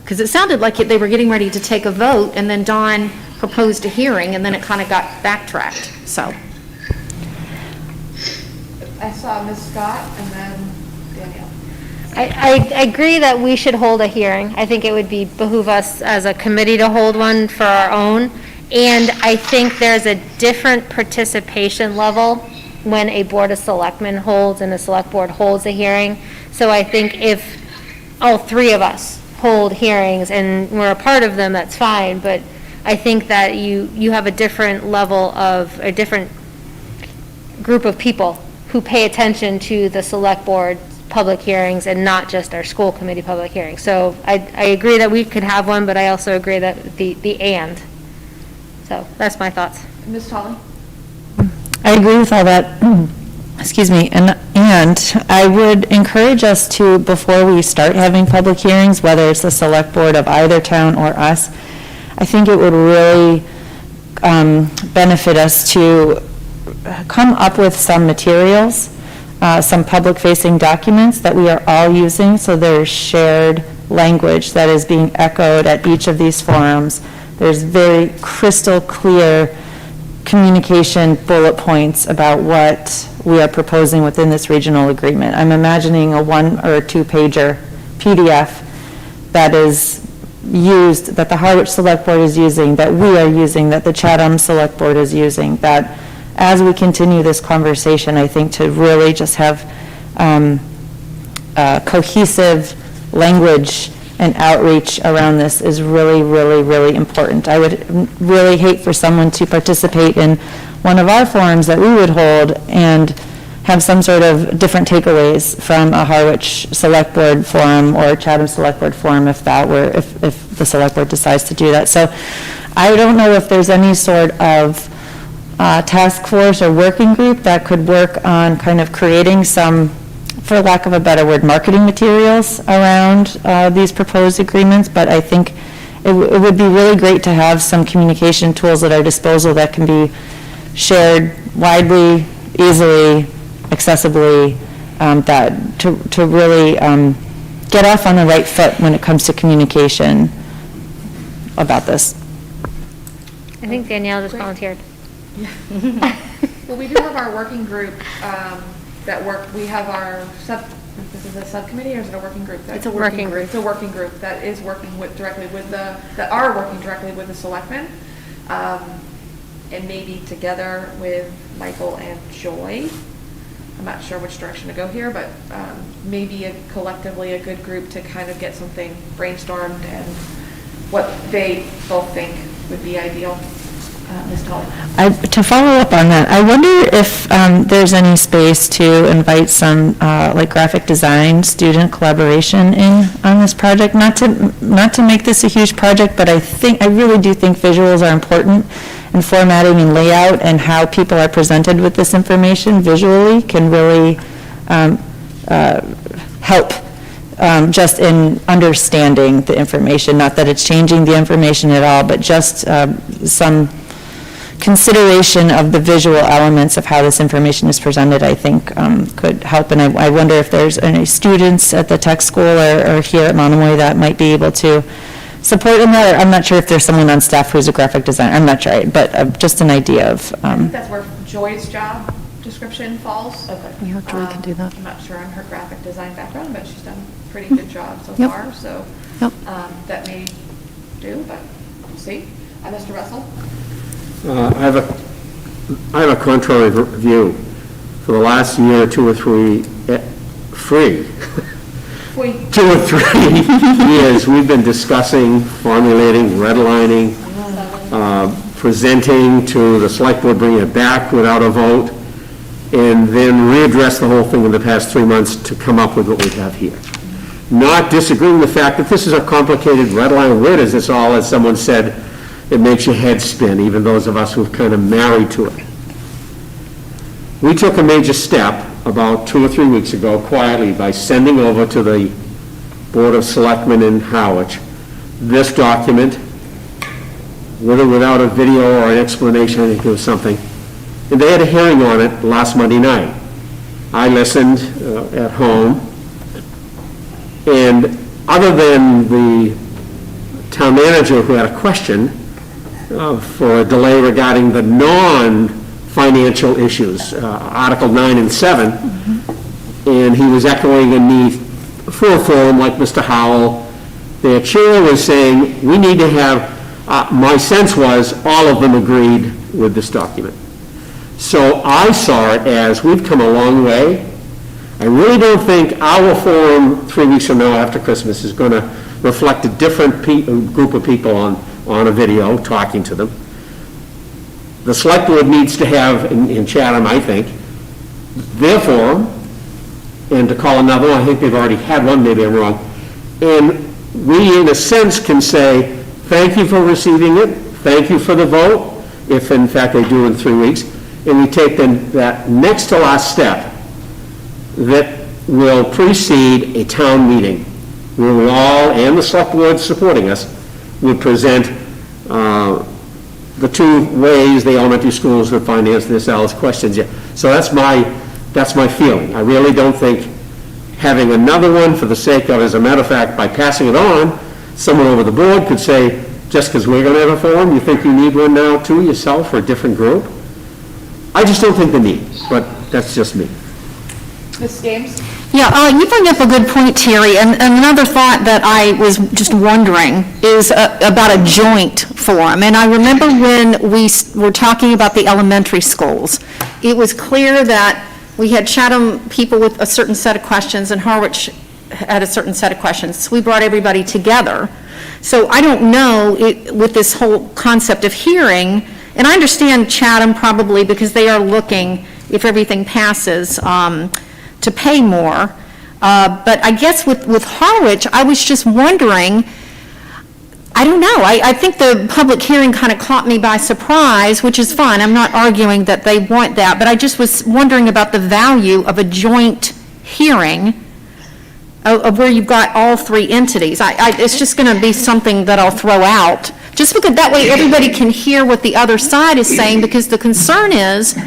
because it sounded like they were getting ready to take a vote, and then Dawn proposed a hearing, and then it kind of got backtracked, so. I saw Ms. Scott and then Danielle. I agree that we should hold a hearing. I think it would behoove us as a committee to hold one for our own. And I think there's a different participation level when a Board of Selectmen holds and a Select Board holds a hearing. So I think if all 3 of us hold hearings and we're a part of them, that's fine. But I think that you have a different level of, a different group of people who pay attention to the Select Board public hearings and not just our school committee public hearings. So I agree that we could have one, but I also agree that the and. So that's my thoughts. Ms. Tolley? I agree with all that. Excuse me. And I would encourage us to, before we start having public hearings, whether it's the select board of either town or us, I think it would really benefit us to come up with some materials, some public-facing documents that we are all using, so there's shared language that is being echoed at each of these forums. There's very crystal clear communication bullet points about what we are proposing within this regional agreement. I'm imagining a 1 or 2 pager PDF that is used, that the Harwich Select Board is using, that we are using, that the Chatham Select Board is using, that as we continue this conversation, I think to really just have cohesive language and outreach around this is really, really, really important. I would really hate for someone to participate in one of our forums that we would hold and have some sort of different takeaways from a Harwich Select Board forum or a Chatham Select Board forum if the Select Board decides to do that. So I don't know if there's any sort of task force or working group that could work on kind of creating some, for lack of a better word, marketing materials around these proposed agreements, but I think it would be really great to have some communication tools at our disposal that can be shared widely, easily, accessibly, to really get off on the right foot when it comes to communication about this. I think Danielle just volunteered. Well, we do have our working group that we have our this is a subcommittee, or is it a working group? It's a working group. It's a working group that is working that are working directly with the selectmen, and maybe together with Michael and Joy. I'm not sure which direction to go here, but maybe collectively a good group to kind of get something brainstormed and what they both think would be ideal. Ms. Tully. To follow up on that, I wonder if there's any space to invite some like graphic design student collaboration in on this project. Not to make this a huge project, but I really do think visuals are important, and formatting and layout and how people are presented with this information visually can really help just in understanding the information. Not that it's changing the information at all, but just some consideration of the visual elements of how this information is presented, I think, could help. And I wonder if there's any students at the tech school or here at Monomoy that might be able to support in that. Or I'm not sure if there's someone on staff who's a graphic designer. I'm not sure, but just an idea of. I think that's where Joy's job description falls. Okay. Yeah, Joy can do that. I'm not sure on her graphic design background, but she's done a pretty good job so Yep. far. So Yep. that may do, but we'll see. Mr. Russell? I have a contrary view. For the last year, 2 or 3 years, we've been discussing, formulating, redlining, presenting to the select board, bringing it back without a vote, and then readdress the whole thing in the past 3 months to come up with what we have here. Not disagreeing with the fact that this is a complicated redline. Where does this all, as someone said, it makes your head spin, even those of us who've kind of married to it. We took a major step about 2 or 3 weeks ago, quietly, by sending over to the Board of Selectmen in Harwich this document, with or without a video or an explanation. I think it was something. And they had a hearing on it last Monday night. I listened at home, and other than the town manager who had a question for a delay regarding the non-financial issues, Article 9 and 7, and he was echoing a need for a forum like Mr. Howell. Their chair was saying, we need to have, my sense was, all of them agreed with this document. So I saw it as, we've come a long way. I really don't think our forum 3 weeks from now after Christmas is going to reflect a different group of people on a video talking to them. The select board needs to have, in Chatham, I think, their forum, and to call another one, I think they've already had one, maybe I'm wrong, and we, in a sense, can say, thank you for receiving it, thank you for the vote, if in fact they do in 3 weeks, and we take then that next to last step that will precede a town meeting, where we all, and the select board supporting us, would present the 2 ways the elementary schools would finance this, Alice questions. Yeah. So that's my feeling. I really don't think having another one for the sake of, as a matter of fact, by passing it on, someone over the board could say, just because we're going to have a forum, you think you need one now too, yourself, or a different group? I just don't think the need, but that's just me. Ms. Games? Yeah, you bring up a good point, Terry, and another thought that I was just wondering is about a joint forum. And I remember when we were talking about the elementary schools, it was clear that we had Chatham people with a certain set of questions and Harwich had a certain set of questions. So we brought everybody together. So I don't know, with this whole concept of hearing, and I understand Chatham probably because they are looking, if everything passes, to pay more. But I guess with Harwich, I was just wondering, I don't know, I think the public hearing kind of caught me by surprise, which is fine. I'm not arguing that they want that, but I just was wondering about the value of a joint hearing of where you've got all three entities. It's just going to be something that I'll throw out, just because that way everybody can hear what the other side is saying, because the concern is,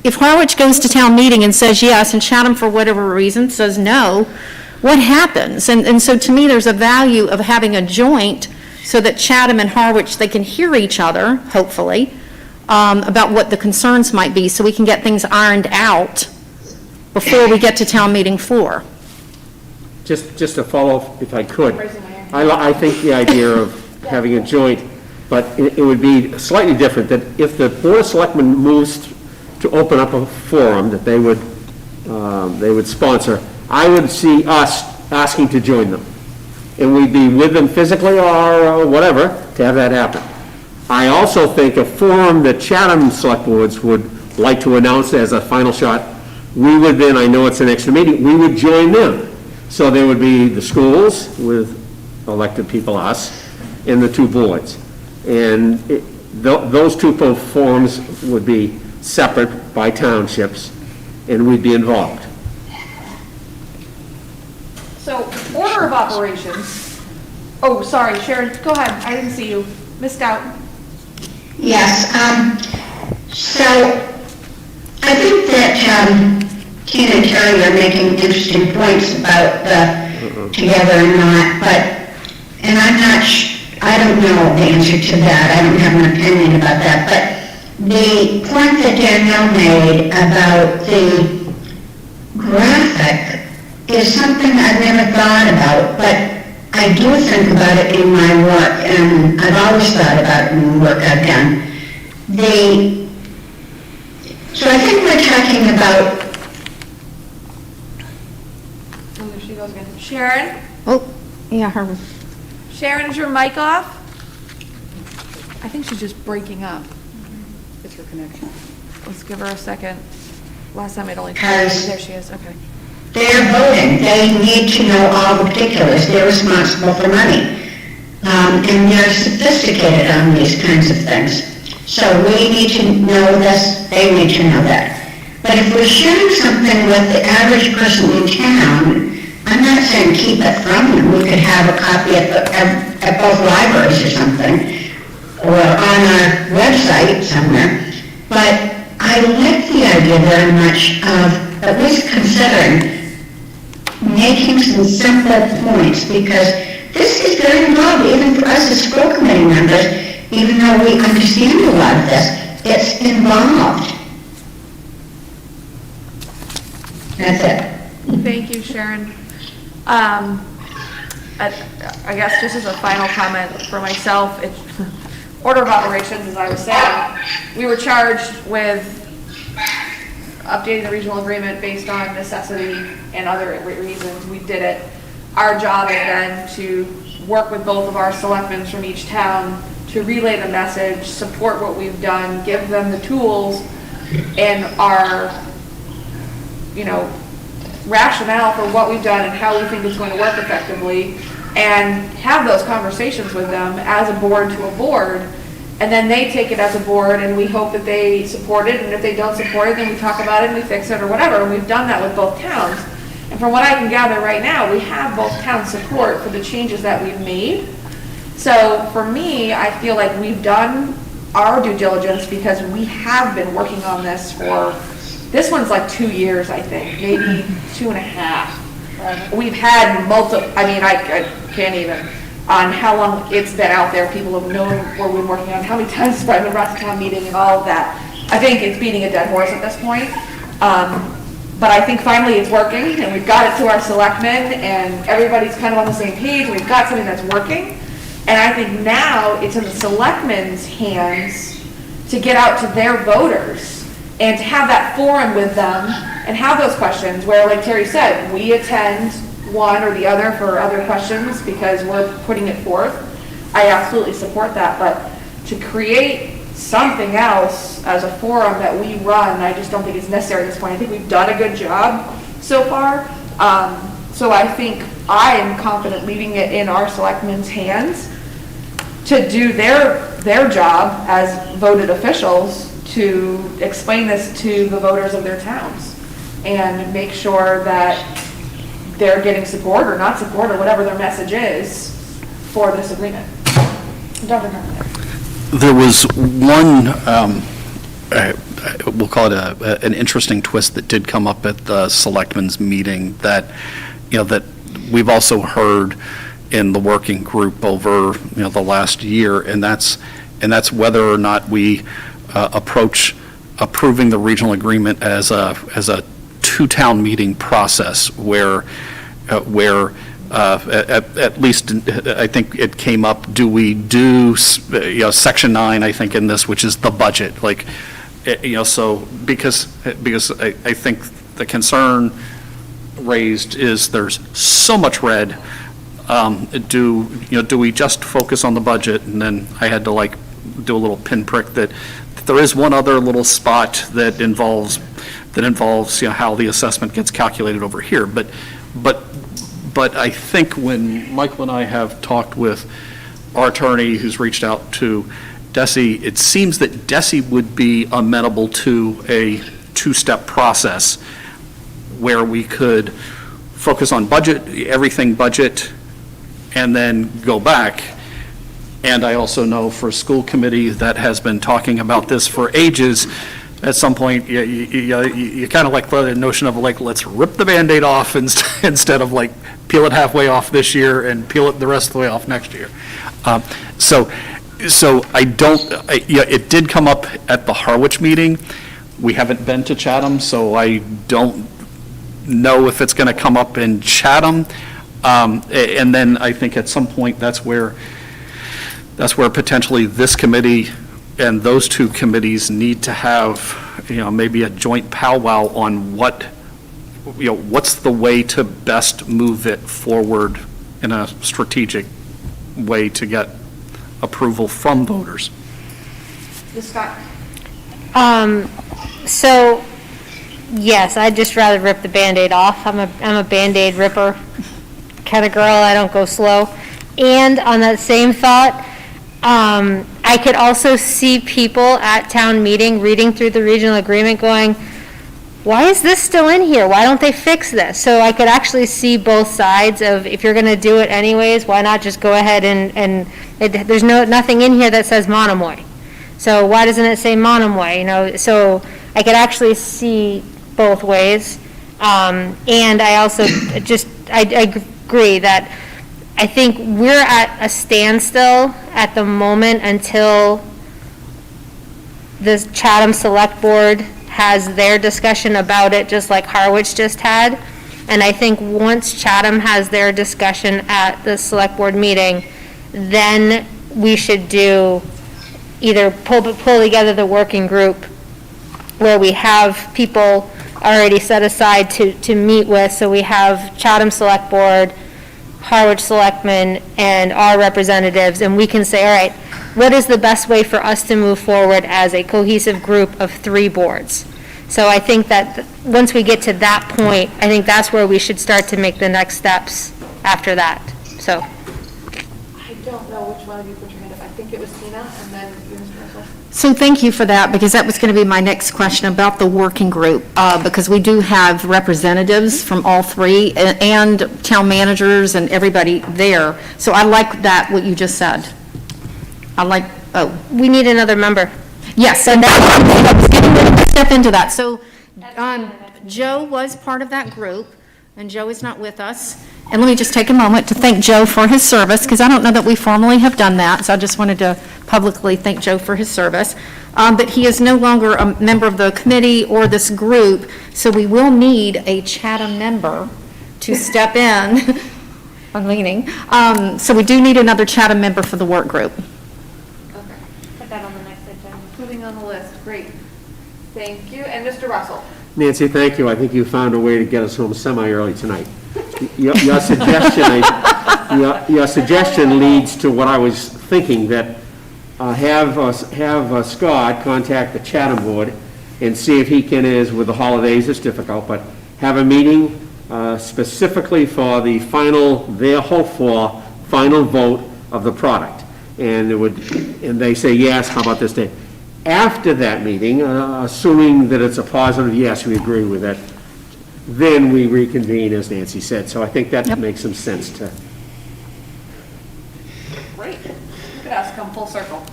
if Harwich goes to town meeting and says yes, and Chatham, for whatever reason, says no, what happens? And so to me, there's a value of having a joint so that Chatham and Harwich, they can hear each other, hopefully, about what the concerns might be, so we can get things ironed out before we get to town meeting floor. Just to follow, if I could, I think the idea of having a joint, but it would be slightly different, that if the Board of Selectmen moves to open up a forum that they would sponsor, I would see us asking to join them. And we'd be with them physically or whatever to have that happen. I also think a forum that Chatham Select Boards would like to announce as a final shot, we would then, I know it's an extra meeting, we would join them. So there would be the schools with elected people, us, and the two boards. And those two forums would be separate by townships, and we'd be involved. So, order of operations. Oh, sorry, Sharon, go ahead. I didn't see you. Missed out. Yes, so I think that Tina and Terry are making interesting points about the together or not, and I don't know the answer to that. I don't have an opinion about that, but the point that Danielle made about the graphic is something I've never thought about, but I do think about it in my work, and I've always thought about it in the work I've done. So I think we're talking about... Oh, there she goes again. Sharon? Oh, yeah, her. Sharon, is your mic off? I think she's just breaking up. It's her connection. Let's give her a second. Last time it only... There she is, okay. They're voting. They need to know all the particulars. They're responsible for money. And they're sophisticated on these kinds of things. So we need to know this, they need to know that. But if we're sharing something with the average person in town, I'm not saying keep it from them. We could have a copy at both libraries or something, or on our website somewhere. But I like the idea very much of at least considering making some simple points, because this is very involved, even for us as school committee members, even though we understand a lot of this, it's involved. That's it. Thank you, Sharon. I guess just as a final comment for myself, order of operations, as I was saying, we were charged with updating the regional agreement based on necessity and other reasons. We did it. Our job is then to work with both of our selectmen from each town to relay the message, support what we've done, give them the tools and our, rationale for what we've done and how we think it's going to work effectively, and have those conversations with them as a board to a board, and then they take it as a board and we hope that they support it, and if they don't support it, then we talk about it and we fix it or whatever, and we've done that with both towns. And from what I can gather right now, we have both towns' support for the changes that we've made. So for me, I feel like we've done our due diligence, because we have been working on this for, this one's like 2 years, I think, maybe 2.5. We've had multiple, I can't even, on how long it's been out there. People have known what we've been working on, how many times it's been brought to town meeting and all of that. I think it's beating a dead horse at this point. But I think finally it's working, and we've got it to our selectmen, and everybody's kind of on the same page. We've got something that's working. And I think now it's in the selectmen's hands to get out to their voters and to have that forum with them and have those questions where, like Terry said, we attend one or the other for other questions because we're putting it forth, I absolutely support that, but to create something else as a forum that we run, I just don't think it's necessary at this point. I think we've done a good job so far. So I think I am confident leaving it in our selectmen's hands to do their job as voted officials to explain this to the voters of their towns and make sure that they're getting support or not support or whatever their message is for this agreement. Dr. Carpenter. There was one, we'll call it an interesting twist that did come up at the selectmen's meeting that, that we've also heard in the working group over, the last year, and that's whether or not we approach approving the regional agreement as a two-town meeting process where at least I think it came up, do we do, section 9, I think in this, which is the budget, so because I think the concern raised is there's so much red, do we just focus on the budget? And then I had to do a little pinprick that there is one other little spot that involves how the assessment gets calculated over here, but I think when Michael and I have talked with our attorney who's reached out to DESI, it seems that DESI would be amenable to a two-step process where we could focus on budget, everything budget, and then go back. And I also know for school committee that has been talking about this for ages, at some point, you kind of throw the notion of let's rip the Band-Aid off instead of peel it halfway off this year and peel it the rest of the way off next year. So it did come up at the Harwich meeting. We haven't been to Chatham, so I don't know if it's going to come up in Chatham. And then I think at some point that's where potentially this committee and those two committees need to have, maybe a joint powwow on what's the way to best move it forward in a strategic way to get approval from voters. Ms. Scott? So, yes, I'd just rather rip the Band-Aid off. I'm a Band-Aid ripper kind of girl. I don't go slow. And on that same thought, I could also see people at town meeting reading through the regional agreement going, why is this still in here? Why don't they fix this? So I could actually see both sides of, if you're going to do it anyways, why not just go ahead and there's nothing in here that says Monomoy. So why doesn't it say Monomoy? So I could actually see both ways. And I also I agree that I think we're at a standstill at the moment until the Chatham Select Board has their discussion about it, just like Harwich just had. And I think once Chatham has their discussion at the Select Board meeting, then we should do either pull together the working group where we have people already set aside to meet with. So we have Chatham Select Board, Harwich Selectmen, and our representatives, and we can say, all right, what is the best way for us to move forward as a cohesive group of 3 boards? So I think that once we get to that point, I think that's where we should start to make the next steps after that. So. I don't know which one of you put your hand up. I think it was Tina, and then you, Mr. Russell. So thank you for that, because that was going to be my next question about the working group, because we do have representatives from all 3 and town managers and everybody there. So I like that, what you just said. We need another member. Yes, and I was getting ready to step into that. So Joe was part of that group, and Joe is not with us. And let me just take a moment to thank Joe for his service, because I don't know that we formally have done that, so I just wanted to publicly thank Joe for his service. But he is no longer a member of the committee or this group, so we will need a Chatham member to step in. I'm leaning. So we do need another Chatham member for the work group. Okay. Put that on the next agenda. Putting on the list, great. Thank you, and Mr. Russell. Nancy, thank you. I think you found a way to get us home semi-early tonight. Your suggestion leads to what I was thinking, that have Scott contact the Chatham board and see if he can, with the holidays, it's difficult, but have a meeting specifically for the their hope for final vote of the product. And and they say, yes, how about this day? After that meeting, assuming that it's a positive, yes, we agree with it, then we reconvene, as Nancy said. So I think that makes some sense to. Great. Look at us come full circle.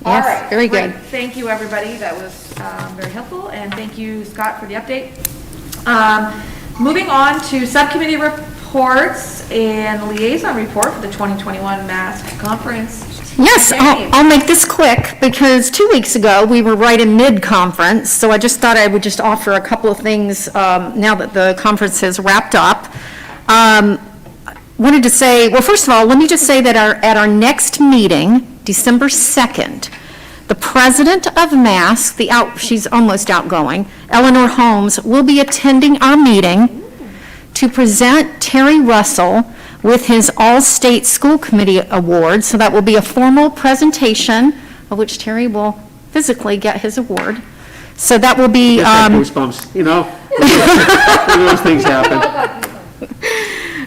All right. very great. good. Thank you, everybody. That was very helpful, and thank you, Scott, for the update. Moving on to subcommittee reports and liaison report for the 2021 MASC conference. Yes, Jamie. I'll make this quick, because 2 weeks ago, we were right in mid-conference, so I just thought I would just offer a couple of things now that the conference has wrapped up. Wanted to say, well, first of all, let me just say that at our next meeting, December 2nd, the president of MASC, she's almost outgoing, Eleanor Holmes, will be attending our meeting to present Terry Russell with his All-State School Committee Award. So that will be a formal presentation of which Terry will physically get his award. So that will be... Goosebumps, those things happen.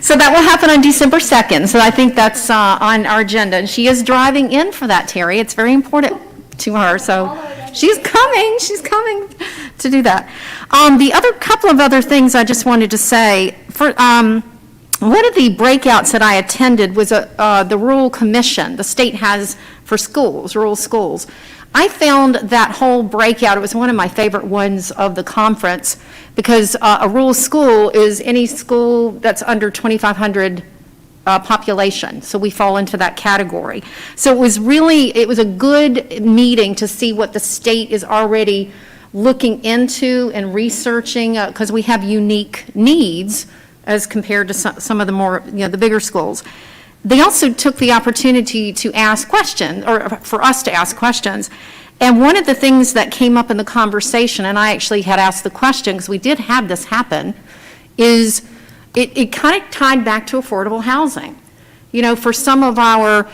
So that will happen on December 2nd. So I think that's on our agenda. And she is driving in for that, Terry. It's very important to her. So she's coming to do that. The other couple of other things I just wanted to say. One of the breakouts that I attended was the Rural Commission the state has for schools, rural schools. I found that whole breakout, it was one of my favorite ones of the conference, because a rural school is any school that's under 2,500 population, so we fall into that category. So it was a good meeting to see what the state is already looking into and researching, because we have unique needs as compared to some of the more, the bigger schools. They also took the opportunity to ask questions, or for us to ask questions. And one of the things that came up in the conversation, and I actually had asked the question, because we did have this happen, is it kind of tied back to affordable housing. For some of our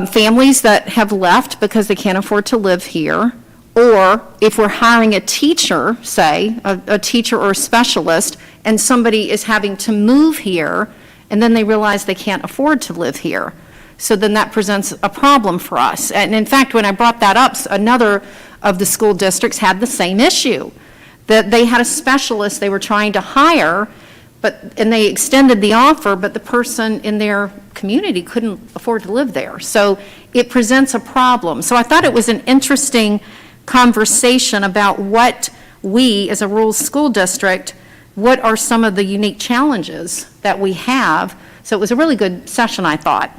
families that have left because they can't afford to live here, or if we're hiring a teacher, say, a teacher or a specialist, and somebody is having to move here, and then they realize they can't afford to live here. So then that presents a problem for us. And in fact, when I brought that up, another of the school districts had the same issue, that they had a specialist they were trying to hire, and they extended the offer, but the person in their community couldn't afford to live there. So it presents a problem. So I thought it was an interesting conversation about what we, as a rural school district, what are some of the unique challenges that we have. So it was a really good session, I thought.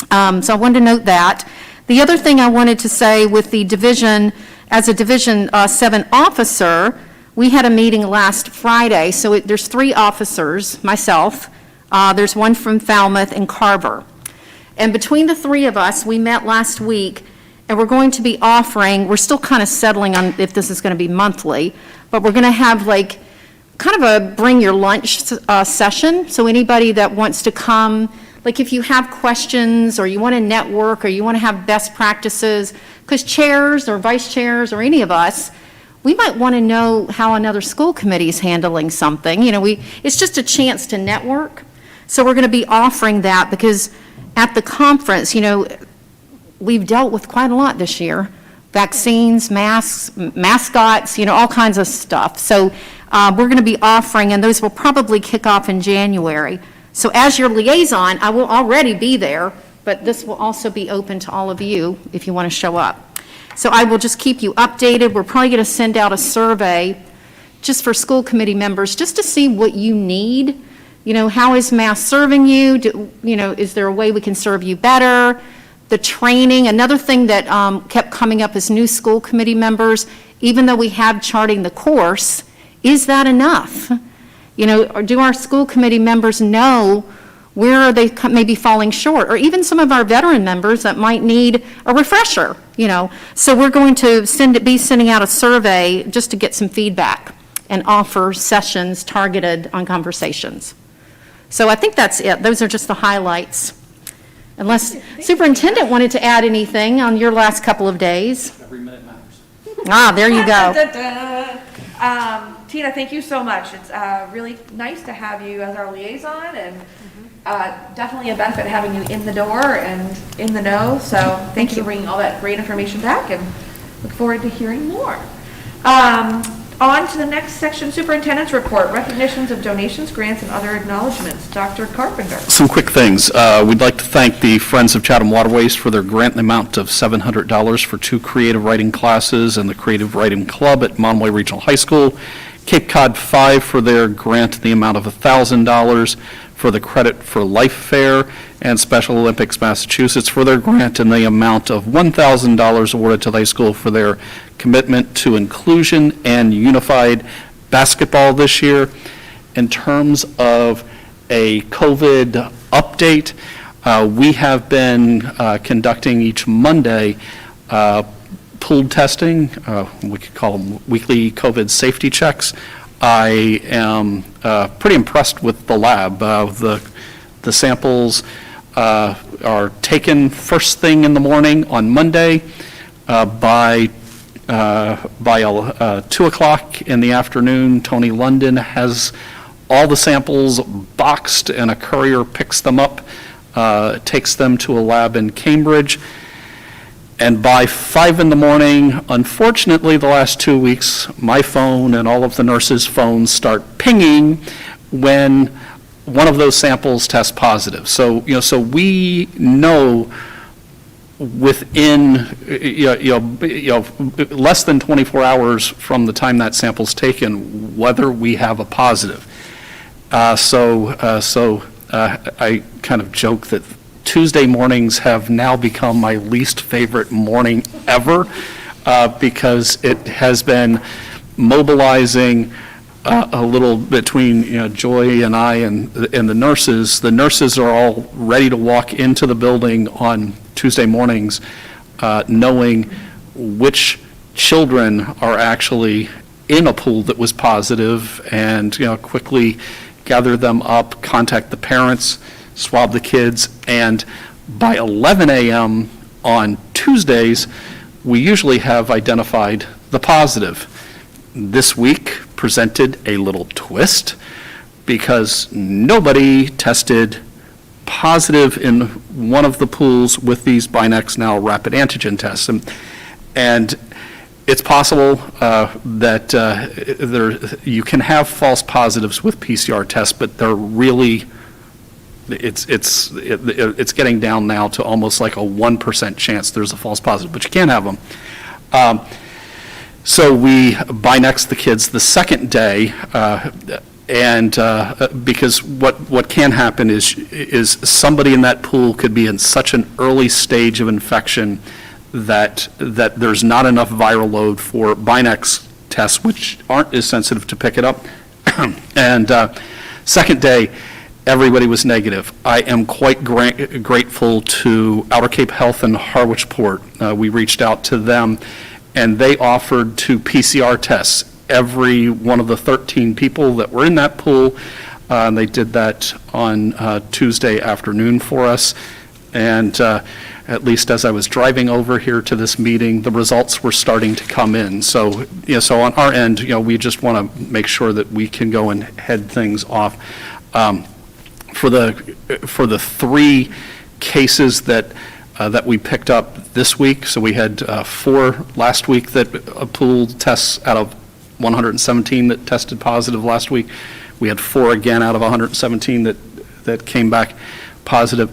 So I wanted to note that. The other thing I wanted to say with the division, as a Division 7 officer, we had a meeting last Friday. So there's 3 officers, myself, there's one from Falmouth and Carver. And between the 3 of us, we met last week, and we're going to be offering, we're still kind of settling on if this is going to be monthly, but we're going to have kind of a bring your lunch session. So anybody that wants to come, if you have questions or you want to network or you want to have best practices, because chairs or vice chairs or any of us, we might want to know how another school committee is handling something. It's just a chance to network. So we're going to be offering that, because at the conference, we've dealt with quite a lot this year. Vaccines, masks, mascots, all kinds of stuff. So we're going to be offering, and those will probably kick off in January. So as your liaison, I will already be there, but this will also be open to all of you if you want to show up. So I will just keep you updated. We're probably going to send out a survey just for school committee members, just to see what you need. How is MASC serving you? Is there a way we can serve you better? The training, another thing that kept coming up as new school committee members, even though we have charting the course, is that enough? Or do our school committee members know where are they maybe falling short? Or even some of our veteran members that might need a refresher, So we're going to be sending out a survey just to get some feedback. and offer sessions targeted on conversations. So I think that's it. Those are just the highlights. Unless Superintendent wanted to add anything on your last couple of days. Every minute matters. Ah, there you go. Tina, thank you so much. It's really nice to have you as our liaison, and definitely a benefit having you in the door and in the know. So thank you for bringing all that great information back, and look forward to hearing more. On to the next section, Superintendent's Report, recognitions of donations, grants, and other acknowledgements. Dr. Carpenter. Some quick things. We'd like to thank the Friends of Chatham Waterways for their grant in the amount of $700 for 2 creative writing classes and the Creative Writing Club at Monomoy Regional High School. Cape Cod 5 for their grant in the amount of $1,000 for the Credit for Life Fair, and Special Olympics Massachusetts for their grant in the amount of $1,000 awarded to the high school for their commitment to inclusion and unified basketball this year. In terms of a COVID update, we have been conducting each Monday pooled testing. We could call them weekly COVID safety checks. I am pretty impressed with the lab. The samples are taken first thing in the morning on Monday. By 2 o'clock in the afternoon, Tony London has all the samples boxed, and a courier picks them up, takes them to a lab in Cambridge. And by 5 in the morning, unfortunately, the last 2 weeks, my phone and all of the nurses' phones start pinging when one of those samples tests positive. So, so we know within, less than 24 hours from the time that sample's taken, whether we have a positive. So I kind of joke that Tuesday mornings have now become my least favorite morning ever, because it has been mobilizing a little between Joy and I and the nurses. The nurses are all ready to walk into the building on Tuesday mornings, knowing which children are actually in a pool that was positive, and quickly gather them up, contact the parents, swab the kids, and by 11 a.m. on Tuesdays, we usually have identified the positive. This week presented a little twist because nobody tested positive in one of the pools with these Binex now rapid antigen tests. And it's possible that you can have false positives with PCR tests, but they're really it's getting down now to almost like a 1% chance there's a false positive, but you can have them. So we Binex the kids the second day, and because what can happen is somebody in that pool could be in such an early stage of infection that there's not enough viral load for Binex tests, which aren't as sensitive to pick it up. And second day, everybody was negative. I am quite grateful to Outer Cape Health and Harwichport. We reached out to them, and they offered to PCR tests every one of the 13 people that were in that pool. And they did that on Tuesday afternoon for us. And at least as I was driving over here to this meeting, the results were starting to come in. So, so on our end, we just want to make sure that we can go and head things off. For the 3 cases that we picked up this week, so we had 4 last week that pooled tests out of 117 that tested positive last week. We had 4 again out of 117 that came back positive.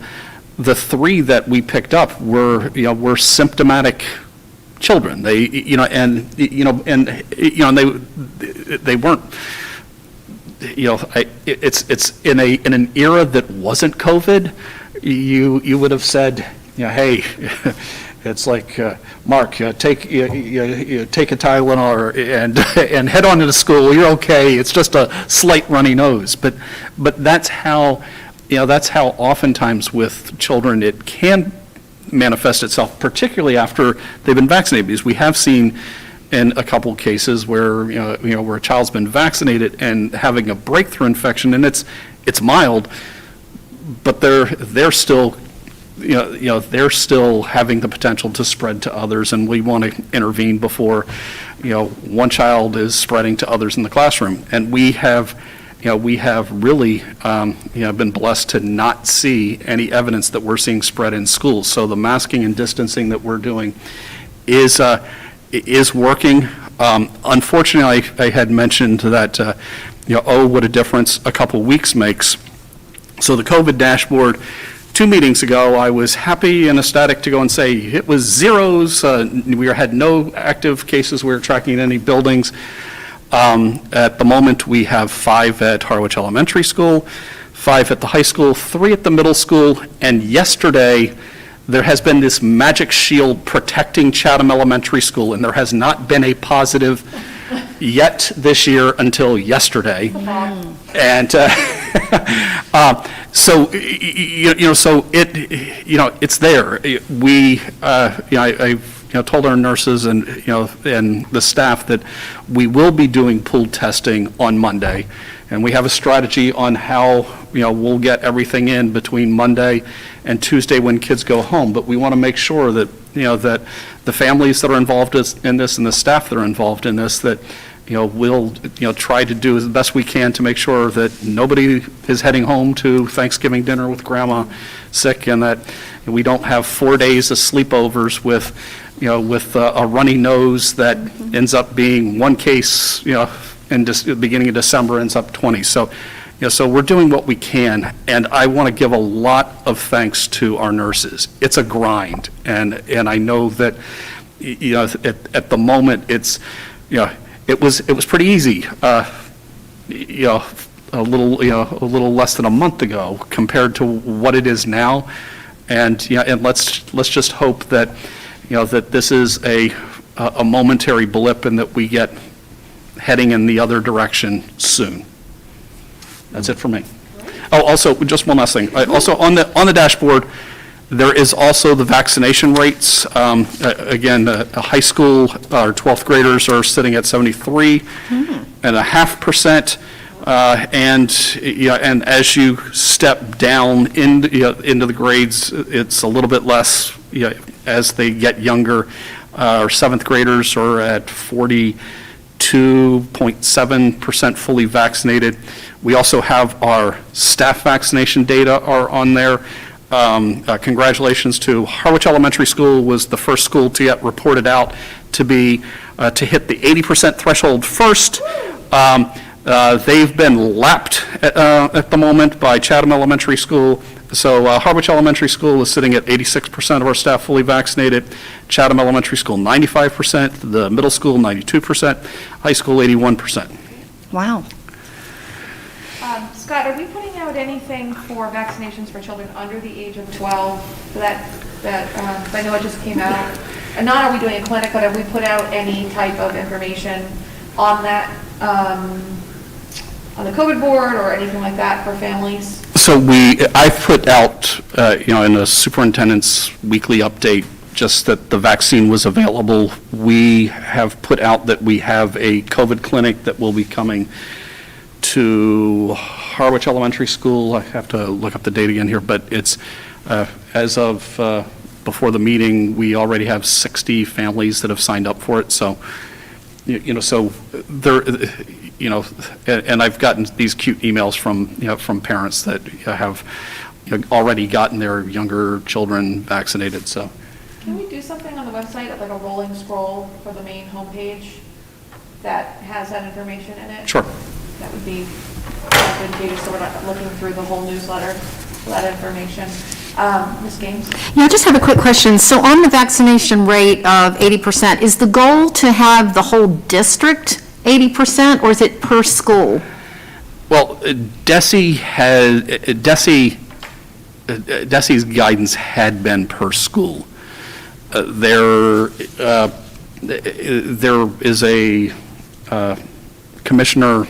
The 3 that we picked up were symptomatic children. They they weren't. It's in an era that wasn't COVID. You would have said, hey, it's like Mark, take a Tylenol and head on to school. You're okay. It's just a slight runny nose. But that's how oftentimes with children it can manifest itself, particularly after they've been vaccinated, because we have seen in a couple cases where, where a child's been vaccinated and having a breakthrough infection, and it's mild, but they're still, they're still having the potential to spread to others, and we want to intervene before, one child is spreading to others in the classroom. And we have really, been blessed to not see any evidence that we're seeing spread in schools. So the masking and distancing that we're doing is working. Unfortunately, I had mentioned that, what a difference a couple weeks makes. So the COVID dashboard, 2 meetings ago, I was happy and ecstatic to go and say it was zeros. We had no active cases. We were tracking any buildings. At the moment, we have 5 at Harwich Elementary School, 5 at the high school, 3 at the middle school, and yesterday, there has been this magic shield protecting Chatham Elementary School, and there has not been a positive yet this year until yesterday. And so it's there. We, I've told our nurses and and the staff that we will be doing pooled testing on Monday, and we have a strategy on how we'll get everything in between Monday and Tuesday when kids go home. But we want to make sure that that the families that are involved in this and the staff that are involved in this, that we'll try to do as best we can to make sure that nobody is heading home to Thanksgiving dinner with grandma sick, and that we don't have 4 days of sleepovers with a runny nose that ends up being 1 case in the beginning of December ends up 20. So so we're doing what we can, and I want to give a lot of thanks to our nurses. It's a grind, and I know that at the moment it's it was pretty easy a little less than a month ago compared to what it is now, and and let's just hope that that this is a momentary blip and that we get heading in the other direction soon. That's it for me. Oh, also, just one last thing. Also, on the dashboard, there is also the vaccination rates. Again, a high school, our 12th graders are sitting at 73.5%. And as you step down into the grades, it's a little bit less as they get younger. Our 7th graders are at 42.7% fully vaccinated. We also have our staff vaccination data are on there. Congratulations to Harwich Elementary School, was the first school to get reported out to be to hit the 80% threshold first. They've been lapped at the moment by Chatham Elementary School. So Harwich Elementary School is sitting at 86% of our staff fully vaccinated. Chatham Elementary School, 95%. The middle school, 92%. High school, 81%. Wow. Scott, are we putting out anything for vaccinations for children under the age of 12? That I know it just came out. And not are we doing a clinic, but have we put out any type of information on that, on the COVID board or anything like that for families? So I've put out, in the superintendent's weekly update, just that the vaccine was available. We have put out that we have a COVID clinic that will be coming to Harwich Elementary School. I have to look up the date again here, but it's, as of before the meeting, we already have 60 families that have signed up for it. So, so there, and I've gotten these cute emails from, from parents that have already gotten their younger children vaccinated, so. Can we do something on the website, like a rolling scroll for the main homepage that has that information in it? Sure. That would be advantageous, so we're not looking through the whole newsletter for that information. Ms. Gaines? Yeah, I just have a quick question. So on the vaccination rate of 80%, is the goal to have the whole district 80%, or is it per school? Well, DESE's guidance had been per school. There is a commissioner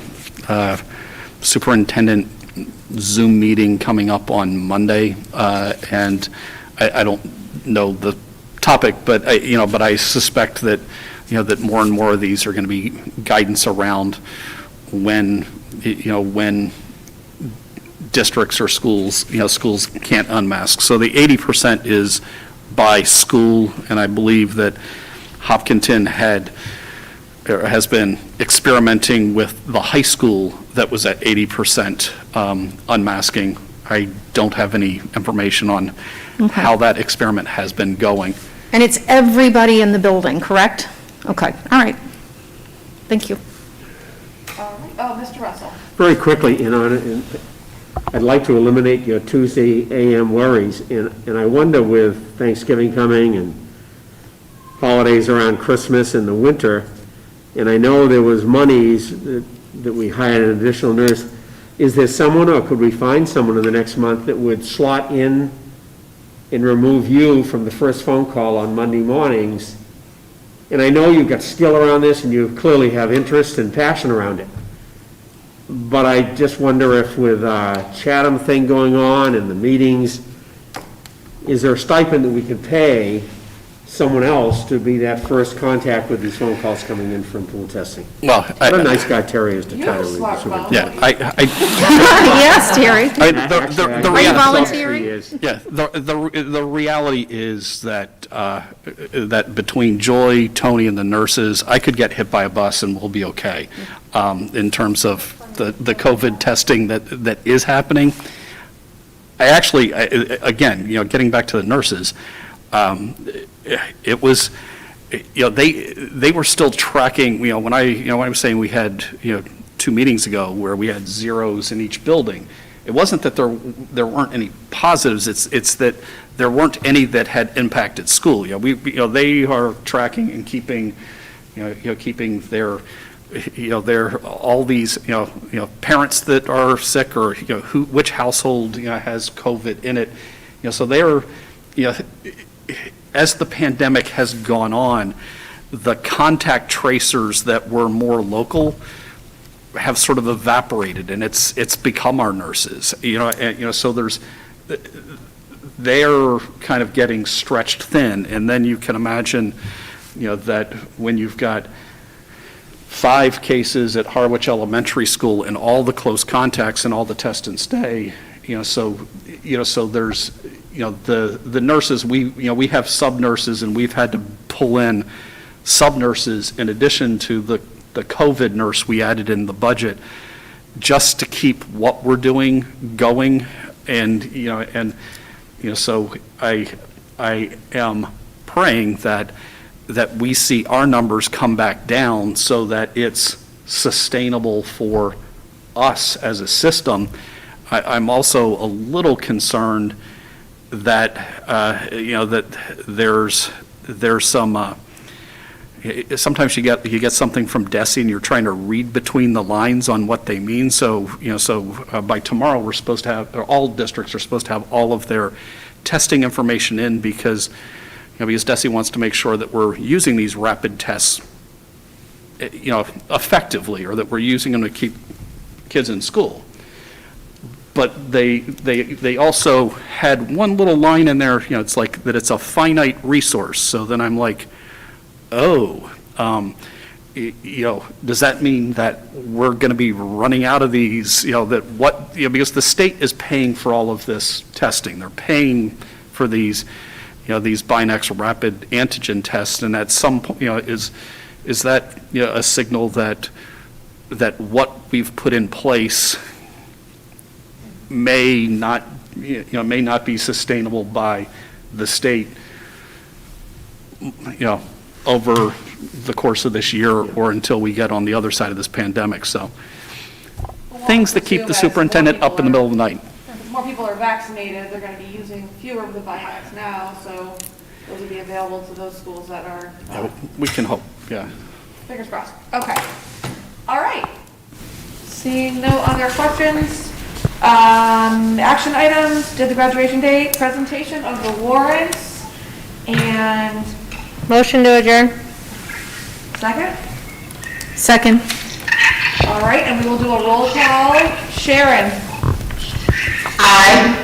superintendent Zoom meeting coming up on Monday, and I don't know the topic, but I suspect that that more and more of these are going to be guidance around when, when districts or schools, schools can't unmask. So the 80% is by school, and I believe that Hopkinton has been experimenting with the high school that was at 80% unmasking. I don't have any information on how that experiment has been going. And it's everybody in the building, correct? Okay, all right. Thank you. All right. Oh, Mr. Russell. Very quickly, and I'd like to eliminate your Tuesday AM worries, and I wonder with Thanksgiving coming and holidays around Christmas and the winter, and I know there was monies that we hired an additional nurse. Is there someone, or could we find someone in the next month that would slot in and remove you from the first phone call on Monday mornings? And I know you've got skill around this, and you clearly have interest and passion around it. But I just wonder if with Chatham thing going on and the meetings, is there a stipend that we could pay someone else to be that first contact with these phone calls coming in from pool testing? Well, What a nice guy Terry is to try to You're a smart read. fellow. Yeah, Yes, Terry. the Are you volunteering? Yeah, the reality is that, that between Joy, Tony, and the nurses, I could get hit by a bus and we'll be okay, in terms of the COVID testing that is happening. I actually, again, getting back to the nurses, it was, they were still tracking, when I was saying we had, 2 meetings ago where we had zeros in each building. It wasn't that there weren't any positives, it's that there weren't any that had impacted school. They are tracking and keeping, keeping their, all these, parents that are sick, or, which household, has COVID in it. So they're, as the pandemic has gone on, the contact tracers that were more local have sort of evaporated, and it's become our nurses. So they're kind of getting stretched thin, and then you can imagine, that when you've got 5 cases at Harwich Elementary School and all the close contacts and all the test and stay, so there's, the nurses, we have sub-nurses, and we've had to pull in sub-nurses in addition to the COVID nurse we added in the budget, just to keep what we're doing going. And, so I am praying that we see our numbers come back down so that it's sustainable for us as a system. I'm also a little concerned that, that there's some, sometimes you get something from DESE and you're trying to read between the lines on what they mean. So, by tomorrow we're supposed to have, or all districts are supposed to have all of their testing information in, because DESE wants to make sure that we're using these rapid tests, effectively, or that we're using them to keep kids in school. But they also had one little line in there, it's like that it's a finite resource. So then I'm like, oh, does that mean that we're going to be running out of these, because the state is paying for all of this testing. They're paying for these, these Binax rapid antigen tests, and at some point, is that, a signal that what we've put in place may not be sustainable by the state, over the course of this year, or until we get on the other side of this pandemic. So things that keep the superintendent up in the middle of the night. If more people are vaccinated, they're going to be using fewer of the Binax now, so those will be available to those schools that are, We can hope, yeah. fingers crossed. Okay. All right. Seeing no other questions, action items, did the graduation date, presentation of the warrants, and Motion to adjourn. second? Second. All right, and we will do a roll call. Sharon? Aye.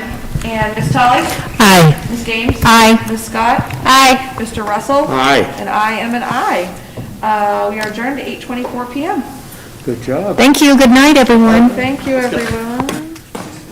And Ms. Tully? Aye. Ms. Gaines? Aye. Ms. Scott? Aye. Mr. Russell? Aye. And I am an aye. We are adjourned at 8:24 PM. Good job. Thank you, good night, everyone. Thank you, everyone.